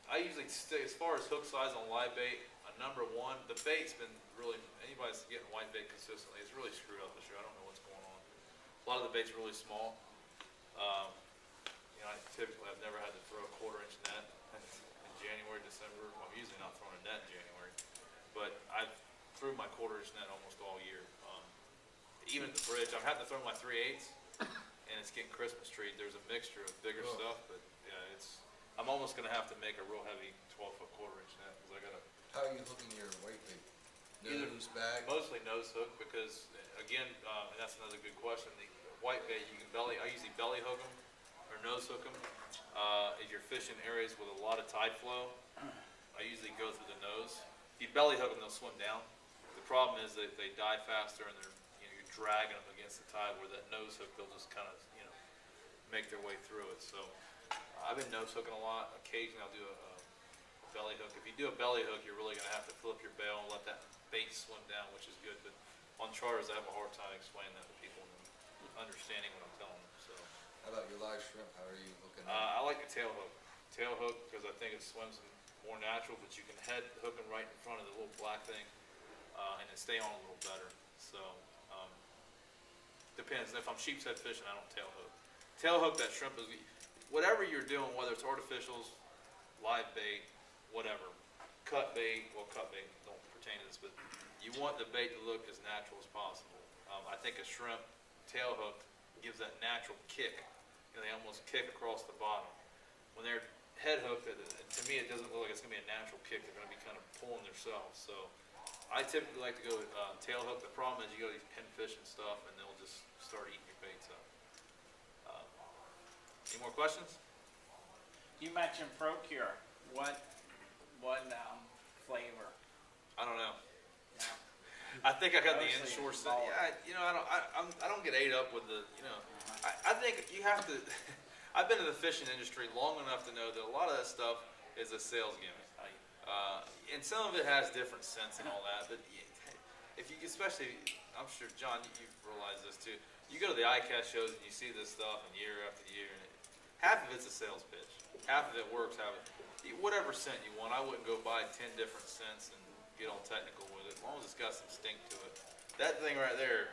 Speaker 2: I usually stay as far as hook size on live bait. Number one, the bait's been really anybody's getting white bait consistently. It's really screwed up this year. I don't know what's going on. A lot of the bait's really small. I've never had to throw a 1/4-inch net in January, December. Well, I'm usually not throwing a net in January, but I threw my 1/4-inch net almost all year. Even at the bridge, I'm having to throw my 3/8, and it's getting Christmas treed. There's a mixture of bigger stuff, but yeah, I'm almost gonna have to make a real heavy 12-foot 1/4-inch net because I gotta.
Speaker 1: How are you hooking your white bait?
Speaker 2: Either
Speaker 1: Nose, bag?
Speaker 2: Mostly nose hook because, again, and that's another good question. The white bait, you can I usually belly hook them or nose hook them. If you're fishing areas with a lot of tide flow, I usually go through the nose. If you belly hook them, they'll swim down. The problem is that they die faster and you're dragging them against the tide. Where that nose hook, they'll just kind of make their way through it. So I've been nose hooking a lot. Occasionally I'll do a belly hook. If you do a belly hook, you're really going to have to flip your bail and let that bait swim down, which is good. But on charters, I have a hard time explaining that to people and understanding what I'm telling them. So
Speaker 1: How about your live shrimp? How are you hooking?
Speaker 2: I like the tail hook. Tail hook because I think it swims them more natural, but you can head hook them right in front of the little black thing, and then stay on a little better. So, depends. If I'm sheep's head fishing, I don't tail hook. Tail hook that shrimp is, whatever you're doing, whether it's artificials, live bait, whatever, cut bait, well, cut bait don't pertain to this, but you want the bait to look as natural as possible. I think a shrimp tail hook gives that natural kick. You know, they almost kick across the bottom. When they're head hooked, to me, it doesn't look like it's going to be a natural kick. They're going to be kind of pulling themselves. So I typically like to go tail hook. The problem is you go to these pinfish and stuff, and they'll just start eating your baits up. Any more questions?
Speaker 3: You mentioned Procure. What flavor?
Speaker 2: I don't know.
Speaker 3: Yeah.
Speaker 2: I think I got the
Speaker 3: Mostly
Speaker 2: inshore set.
Speaker 3: smaller.
Speaker 2: Yeah, you know, I don't get ate up with the, you know, I think you have to, I've been in the fishing industry long enough to know that a lot of that stuff is a sales gimmick. And some of it has different scents and all that, but if you, especially, I'm sure, John, you realize this too. You go to the ICAST shows and you see this stuff and year after year, and half of it's a sales pitch. Half of it works, whatever scent you want. I wouldn't go buy 10 different scents and get all technical with it, as long as it's got some stink to it. That thing right there,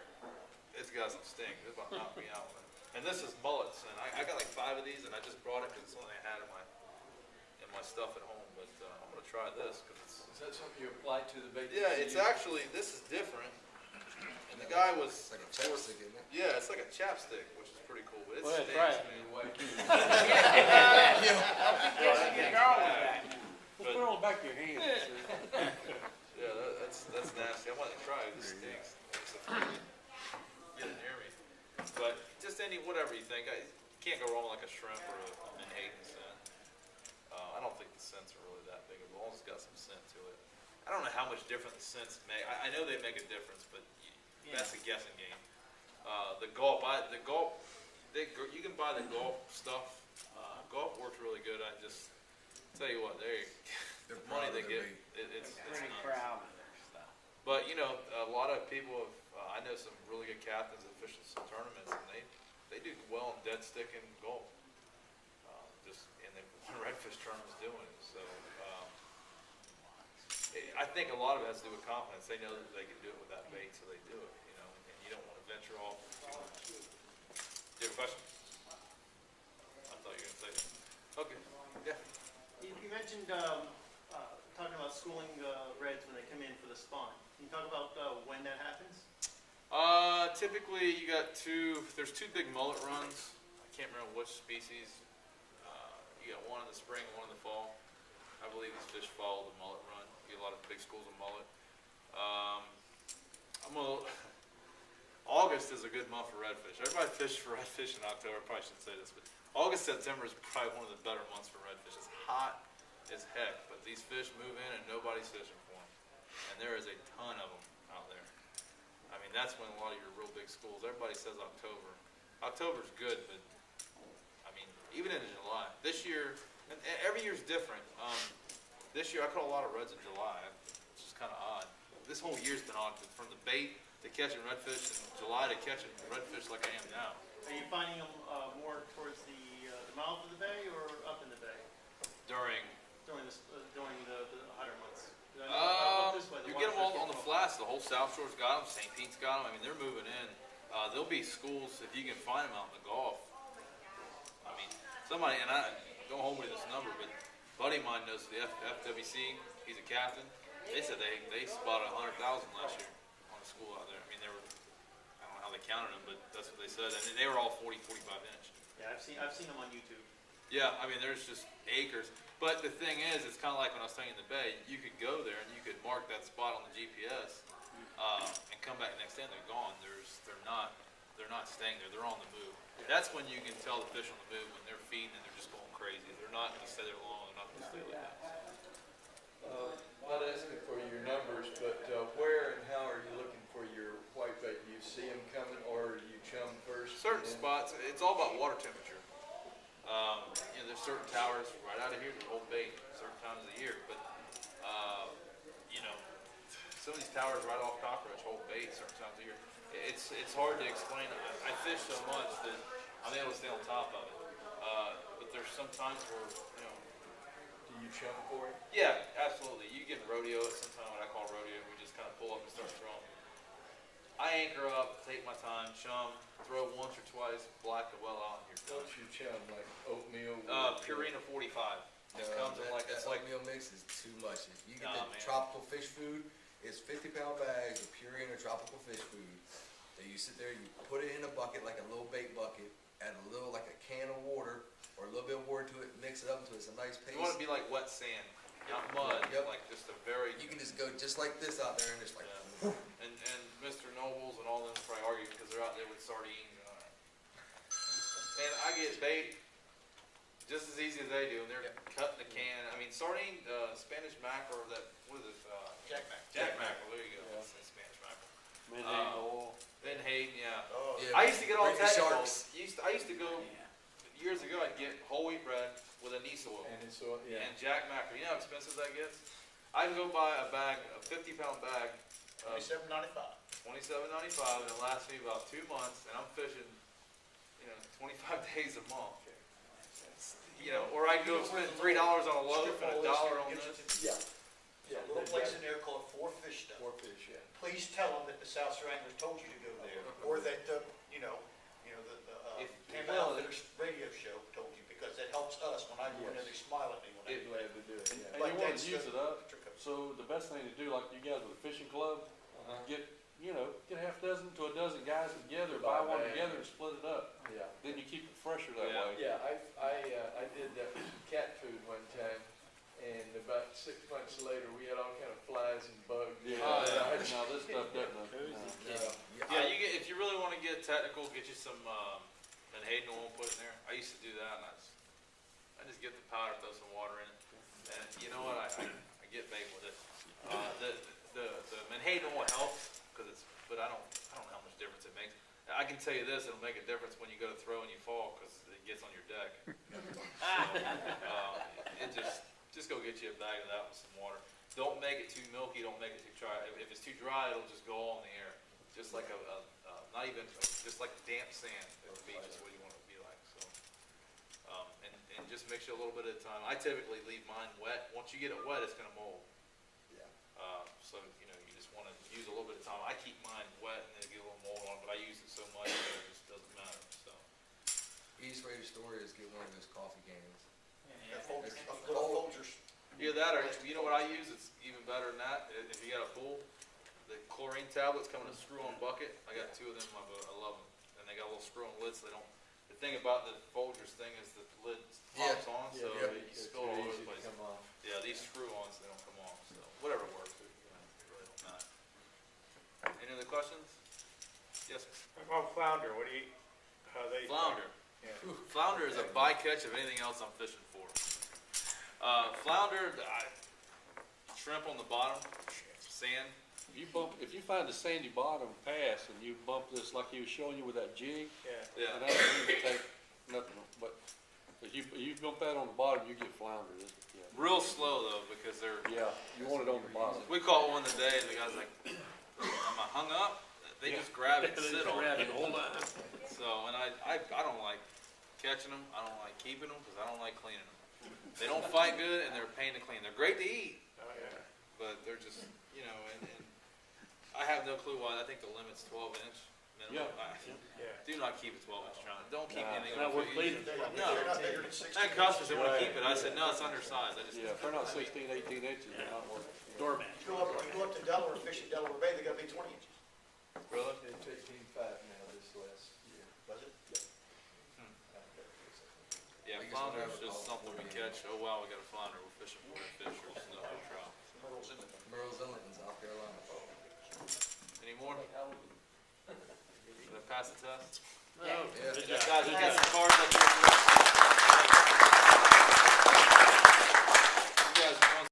Speaker 2: it's got some stink. It's about to knock me out. And this is mullets, and I got like 5 of these, and I just brought it because it's something I had in my stuff at home. But I'm gonna try this because it's.
Speaker 7: Is that something you apply to the bait?
Speaker 2: Yeah, it's actually, this is different. And the guy was.
Speaker 1: It's like a chapstick, isn't it?
Speaker 2: Yeah, it's like a chapstick, which is pretty cool. But it
Speaker 5: Well, that's
Speaker 2: stinks,
Speaker 5: right.
Speaker 2: man.
Speaker 3: Yes, you can go with that.
Speaker 2: But-
Speaker 6: Put it on the back of your hand.
Speaker 2: Yeah, that's nasty. I want to try it. This stinks. Get it near me. But just whatever you think. You can't go wrong with like a shrimp or a menhaden scent. I don't think the scents are really that big. As long as it's got some scent to it. I don't know how much different the scents make. I know they make a difference, but that's a guessing game. The Gulp, you can buy the Gulp stuff. Gulp works really good. I just tell you what, the money they get, it's
Speaker 3: Pretty
Speaker 2: nuts.
Speaker 3: proud of their stuff.
Speaker 2: But you know, a lot of people have. I know some really good captains that fish in some tournaments, and they do well in dead stick and Gulp. And they won redfish tournaments doing it. So I think a lot of it has to do with confidence. They know that they can do it with that bait, so they do it. You know, and you don't want to venture off too much. Do you have a question? I thought you were gonna say that. Okay. Yeah.
Speaker 9: You mentioned talking about schooling reds when they come in for the spawn. Can you talk about when that happens?
Speaker 2: Typically you got there's 2 big mullet runs. I can't remember which species. You got one in the spring and one in the fall. I believe these fish follow the mullet run. You get a lot of big schools of mullet. August is a good month for redfish. Everybody fishes for redfish in October. I probably shouldn't say this, but August, September is probably one of the better months for redfish. It's hot as heck, but these fish move in and nobody's fishing for them. And there is a ton of them out there. I mean, that's when a lot of your real big schools, everybody says October. October's good, but I mean, even in July. This year, and every year's different. This year I caught a lot of reds in July, which is kind of odd. This whole year's been odd, from the bait to catching redfish in July to catching redfish like I am now.
Speaker 9: Are you finding them more towards the mouth of the bay or up in the bay
Speaker 2: During
Speaker 9: during the hotter months? I know, up this way,
Speaker 2: you
Speaker 9: water's
Speaker 2: get them all
Speaker 9: getting
Speaker 2: on the
Speaker 9: cold.
Speaker 2: flats. The whole Southshore's got them. St. Pete's got them. I mean, they're moving in. There'll be schools, if you can find them out in the Gulf. I mean, somebody, and I don't hold me to this number, but a buddy of mine knows the FWC. He's a captain. They said they spotted 100,000 last year on a school out there. I mean, I don't know how they counted them, but that's what they said. And they were all 40, 45 inch.
Speaker 9: Yeah, I've seen them on YouTube.
Speaker 2: Yeah, I mean, there's just acres. But the thing is, it's kind of like when I was saying in the bay, you could go there and you could mark that spot on the GPS and come back next day and they're gone. They're not staying there. They're on the move. That's when you can tell the fish on the move when they're feeding and they're just going crazy. They're not going to stay there long. They're not going to stay like that.
Speaker 7: Not asking for your numbers, but where and how are you looking for your whitebait? Do you see them coming, or do you chum first?
Speaker 2: Certain
Speaker 7: and then-
Speaker 2: spots, it's all about water temperature. You know, there's certain towers right out of here that hold bait certain times of the year, but you know, some of these towers right off Cockroach hold bait certain times of year. It's hard to explain. I fish so much that I'm able to stay on top of it. But there's some times where, you know,
Speaker 7: Do you chum for him?
Speaker 2: Yeah, absolutely. You get rodeo at some time, what I call rodeo, we just kind of pull up and start throwing. I anchor up, take my time, chum, throw once or twice, black the well out, and you're done.
Speaker 7: What's your chum, like oatmeal?
Speaker 2: Purina 45. It comes in like, it's like,
Speaker 1: oatmeal mix is too much. If you get
Speaker 2: Nah,
Speaker 1: the
Speaker 2: man.
Speaker 1: tropical fish food, it's 50-pound bags of Purina tropical fish food. That you sit there, you put it in a bucket, like a little bait bucket, add a little, like a can of water, or a little bit of water to it, mix it up until it's a nice paste.
Speaker 2: you want it to be like wet sand, not mud,
Speaker 1: Yep.
Speaker 2: like just a very,
Speaker 1: You can just go just like this out there and just like,
Speaker 2: yeah. And Mr. Nobles and all them probably argue because they're out there with sardines. And I get bait just as easy as they do, and they're cutting the can. I mean, sardine, Spanish mackerel, that, what is it?
Speaker 8: Jack Mac.
Speaker 2: Jack mackerel, there you go.
Speaker 6: Yeah.
Speaker 2: That's Spanish mackerel.
Speaker 6: Menhaden oil.
Speaker 2: Ben Hayden, yeah.
Speaker 8: Oh,
Speaker 1: yeah,
Speaker 2: I used to get all
Speaker 1: bring the
Speaker 2: technical.
Speaker 1: sharks.
Speaker 2: I used to go, years ago, I'd get whole wheat bread with anise oil.
Speaker 7: And it's, yeah.
Speaker 2: And Jack mackerel, you know how expensive that gets? I can go buy a bag, a 50-pound bag, of
Speaker 8: $27.95.
Speaker 2: $27.95, and it lasts me about 2 months, and I'm fishing, 25 days a month. Or I can go spend $3 on a loaf and $1 on this.
Speaker 7: Yeah.
Speaker 8: A little place in there called Four Fish Stuff.
Speaker 7: Four fish, yeah.
Speaker 8: Please tell them that the Southshore Anglers told you to go there, or that, the
Speaker 2: If-
Speaker 8: Campbell Outfitters radio show told you, because that helps us. When I go in there, they smile at me when I
Speaker 7: I'm glad to do it, yeah.
Speaker 6: And you wanna
Speaker 8: that's
Speaker 6: use
Speaker 8: the-
Speaker 6: it up,
Speaker 8: trick of it.
Speaker 6: so the best thing to do, like you guys with a fishing club,
Speaker 7: Uh-huh.
Speaker 6: get a half dozen to a dozen guys together,
Speaker 7: Buy
Speaker 6: buy one
Speaker 7: bags.
Speaker 6: together and split it up.
Speaker 7: Yeah.
Speaker 6: Then you keep it fresher that
Speaker 2: Yeah.
Speaker 6: way.
Speaker 7: Yeah, I did that with cat food one time, and about 6 months later, we had all kind of flies and bugs.
Speaker 6: Yeah,
Speaker 2: Oh,
Speaker 6: now this stuff doesn't. No.
Speaker 2: Yeah, if you really want to get technical, get you some Menhaden oil and put it in there. I used to do that, and I just get the powder, throw some water in it, and you know what? I get bait with it. The Menhaden oil helps but I don't know how much difference it makes. I can tell you this: it'll make a difference when you go to throw and you fall because it gets on your deck. Just go get you a bag of that with some water. Don't make it too milky. Don't make it too dry. If it's too dry, it'll just go all in the air, just like not even just like damp sand at the beach is what you want it to be like. So, and just mix it a little bit at a time. I typically leave mine wet. Once you get it wet, it's gonna mold.
Speaker 7: Yeah.
Speaker 2: So you just want to use a little bit of time. I keep mine wet and then get a little mold on it, but I use it so much that it just doesn't matter. So.
Speaker 1: easiest way to store it is get one of those coffee cans.
Speaker 8: Folgers,
Speaker 1: It's
Speaker 8: little
Speaker 1: cold.
Speaker 8: Folgers.
Speaker 2: Either that, or you know what I use? It's even better than that. If you got a pool, the chlorine tablets come in a screw-on bucket. I got 2 of them. I love them, and they got a little screw-on lid, so they don't. The thing about the Folgers thing is the lid pops on, so you spill it all over the place.
Speaker 7: Come off.
Speaker 2: Yeah, these screw-ons they don't come off. So whatever works, it really don't matter. Any other questions? Yes, sir.
Speaker 4: About flounder, how they?
Speaker 2: Flounder.
Speaker 4: Yeah.
Speaker 2: Flounder is a bycatch of anything else I'm fishing for. Flounder, shrimp on the bottom, sand.
Speaker 6: If you find a sandy bottom pass and you bump this like he was showing you with that jig,
Speaker 2: Yeah.
Speaker 6: and that doesn't even take nothing, but if you bump that on the bottom, you get flounder. Yeah.
Speaker 2: Real slow though, because they're.
Speaker 6: Yeah, you want it on the bottom.
Speaker 2: We caught one today, and the guy's like, "Am I hung up?" They just grab it and sit on it.
Speaker 5: Hold on.
Speaker 2: So, and I don't like catching them. I don't like keeping them because I don't like cleaning them. They don't fight good, and they're a pain to clean. They're great to eat,
Speaker 4: Oh, yeah.
Speaker 2: but they're just, and I have no clue why. I think the limit's 12-inch minimum.
Speaker 4: Yeah.
Speaker 2: Do not keep a 12-inch trout. Don't keep
Speaker 6: Nah,
Speaker 2: anything.
Speaker 5: it's not
Speaker 2: over
Speaker 5: worth
Speaker 2: 2
Speaker 5: cleaning.
Speaker 2: inches.
Speaker 8: They're
Speaker 2: No.
Speaker 8: not bigger than 16.
Speaker 2: That customer said, "Want to keep it?" I said, "No, it's undersized." I just.
Speaker 6: Yeah, if they're not 16, 18 inches, they're not worth it.
Speaker 5: Doormat.
Speaker 8: You go up to Delaware, fish at Delaware Bay, they gotta be 20 inches.
Speaker 2: Really?
Speaker 7: It's 18.5 now this last year.
Speaker 8: Was it?
Speaker 2: Yeah,
Speaker 1: Biggest
Speaker 2: flounder's
Speaker 1: one ever
Speaker 2: just
Speaker 1: caught.
Speaker 2: something we catch. Oh wow, we got a flounder. We're fishing for a fish or no trout.
Speaker 1: Merle's Inlet in South Carolina.
Speaker 2: Any more? Did I pass the test?
Speaker 5: No.
Speaker 1: Yeah.
Speaker 5: Good job.
Speaker 2: Guys, we got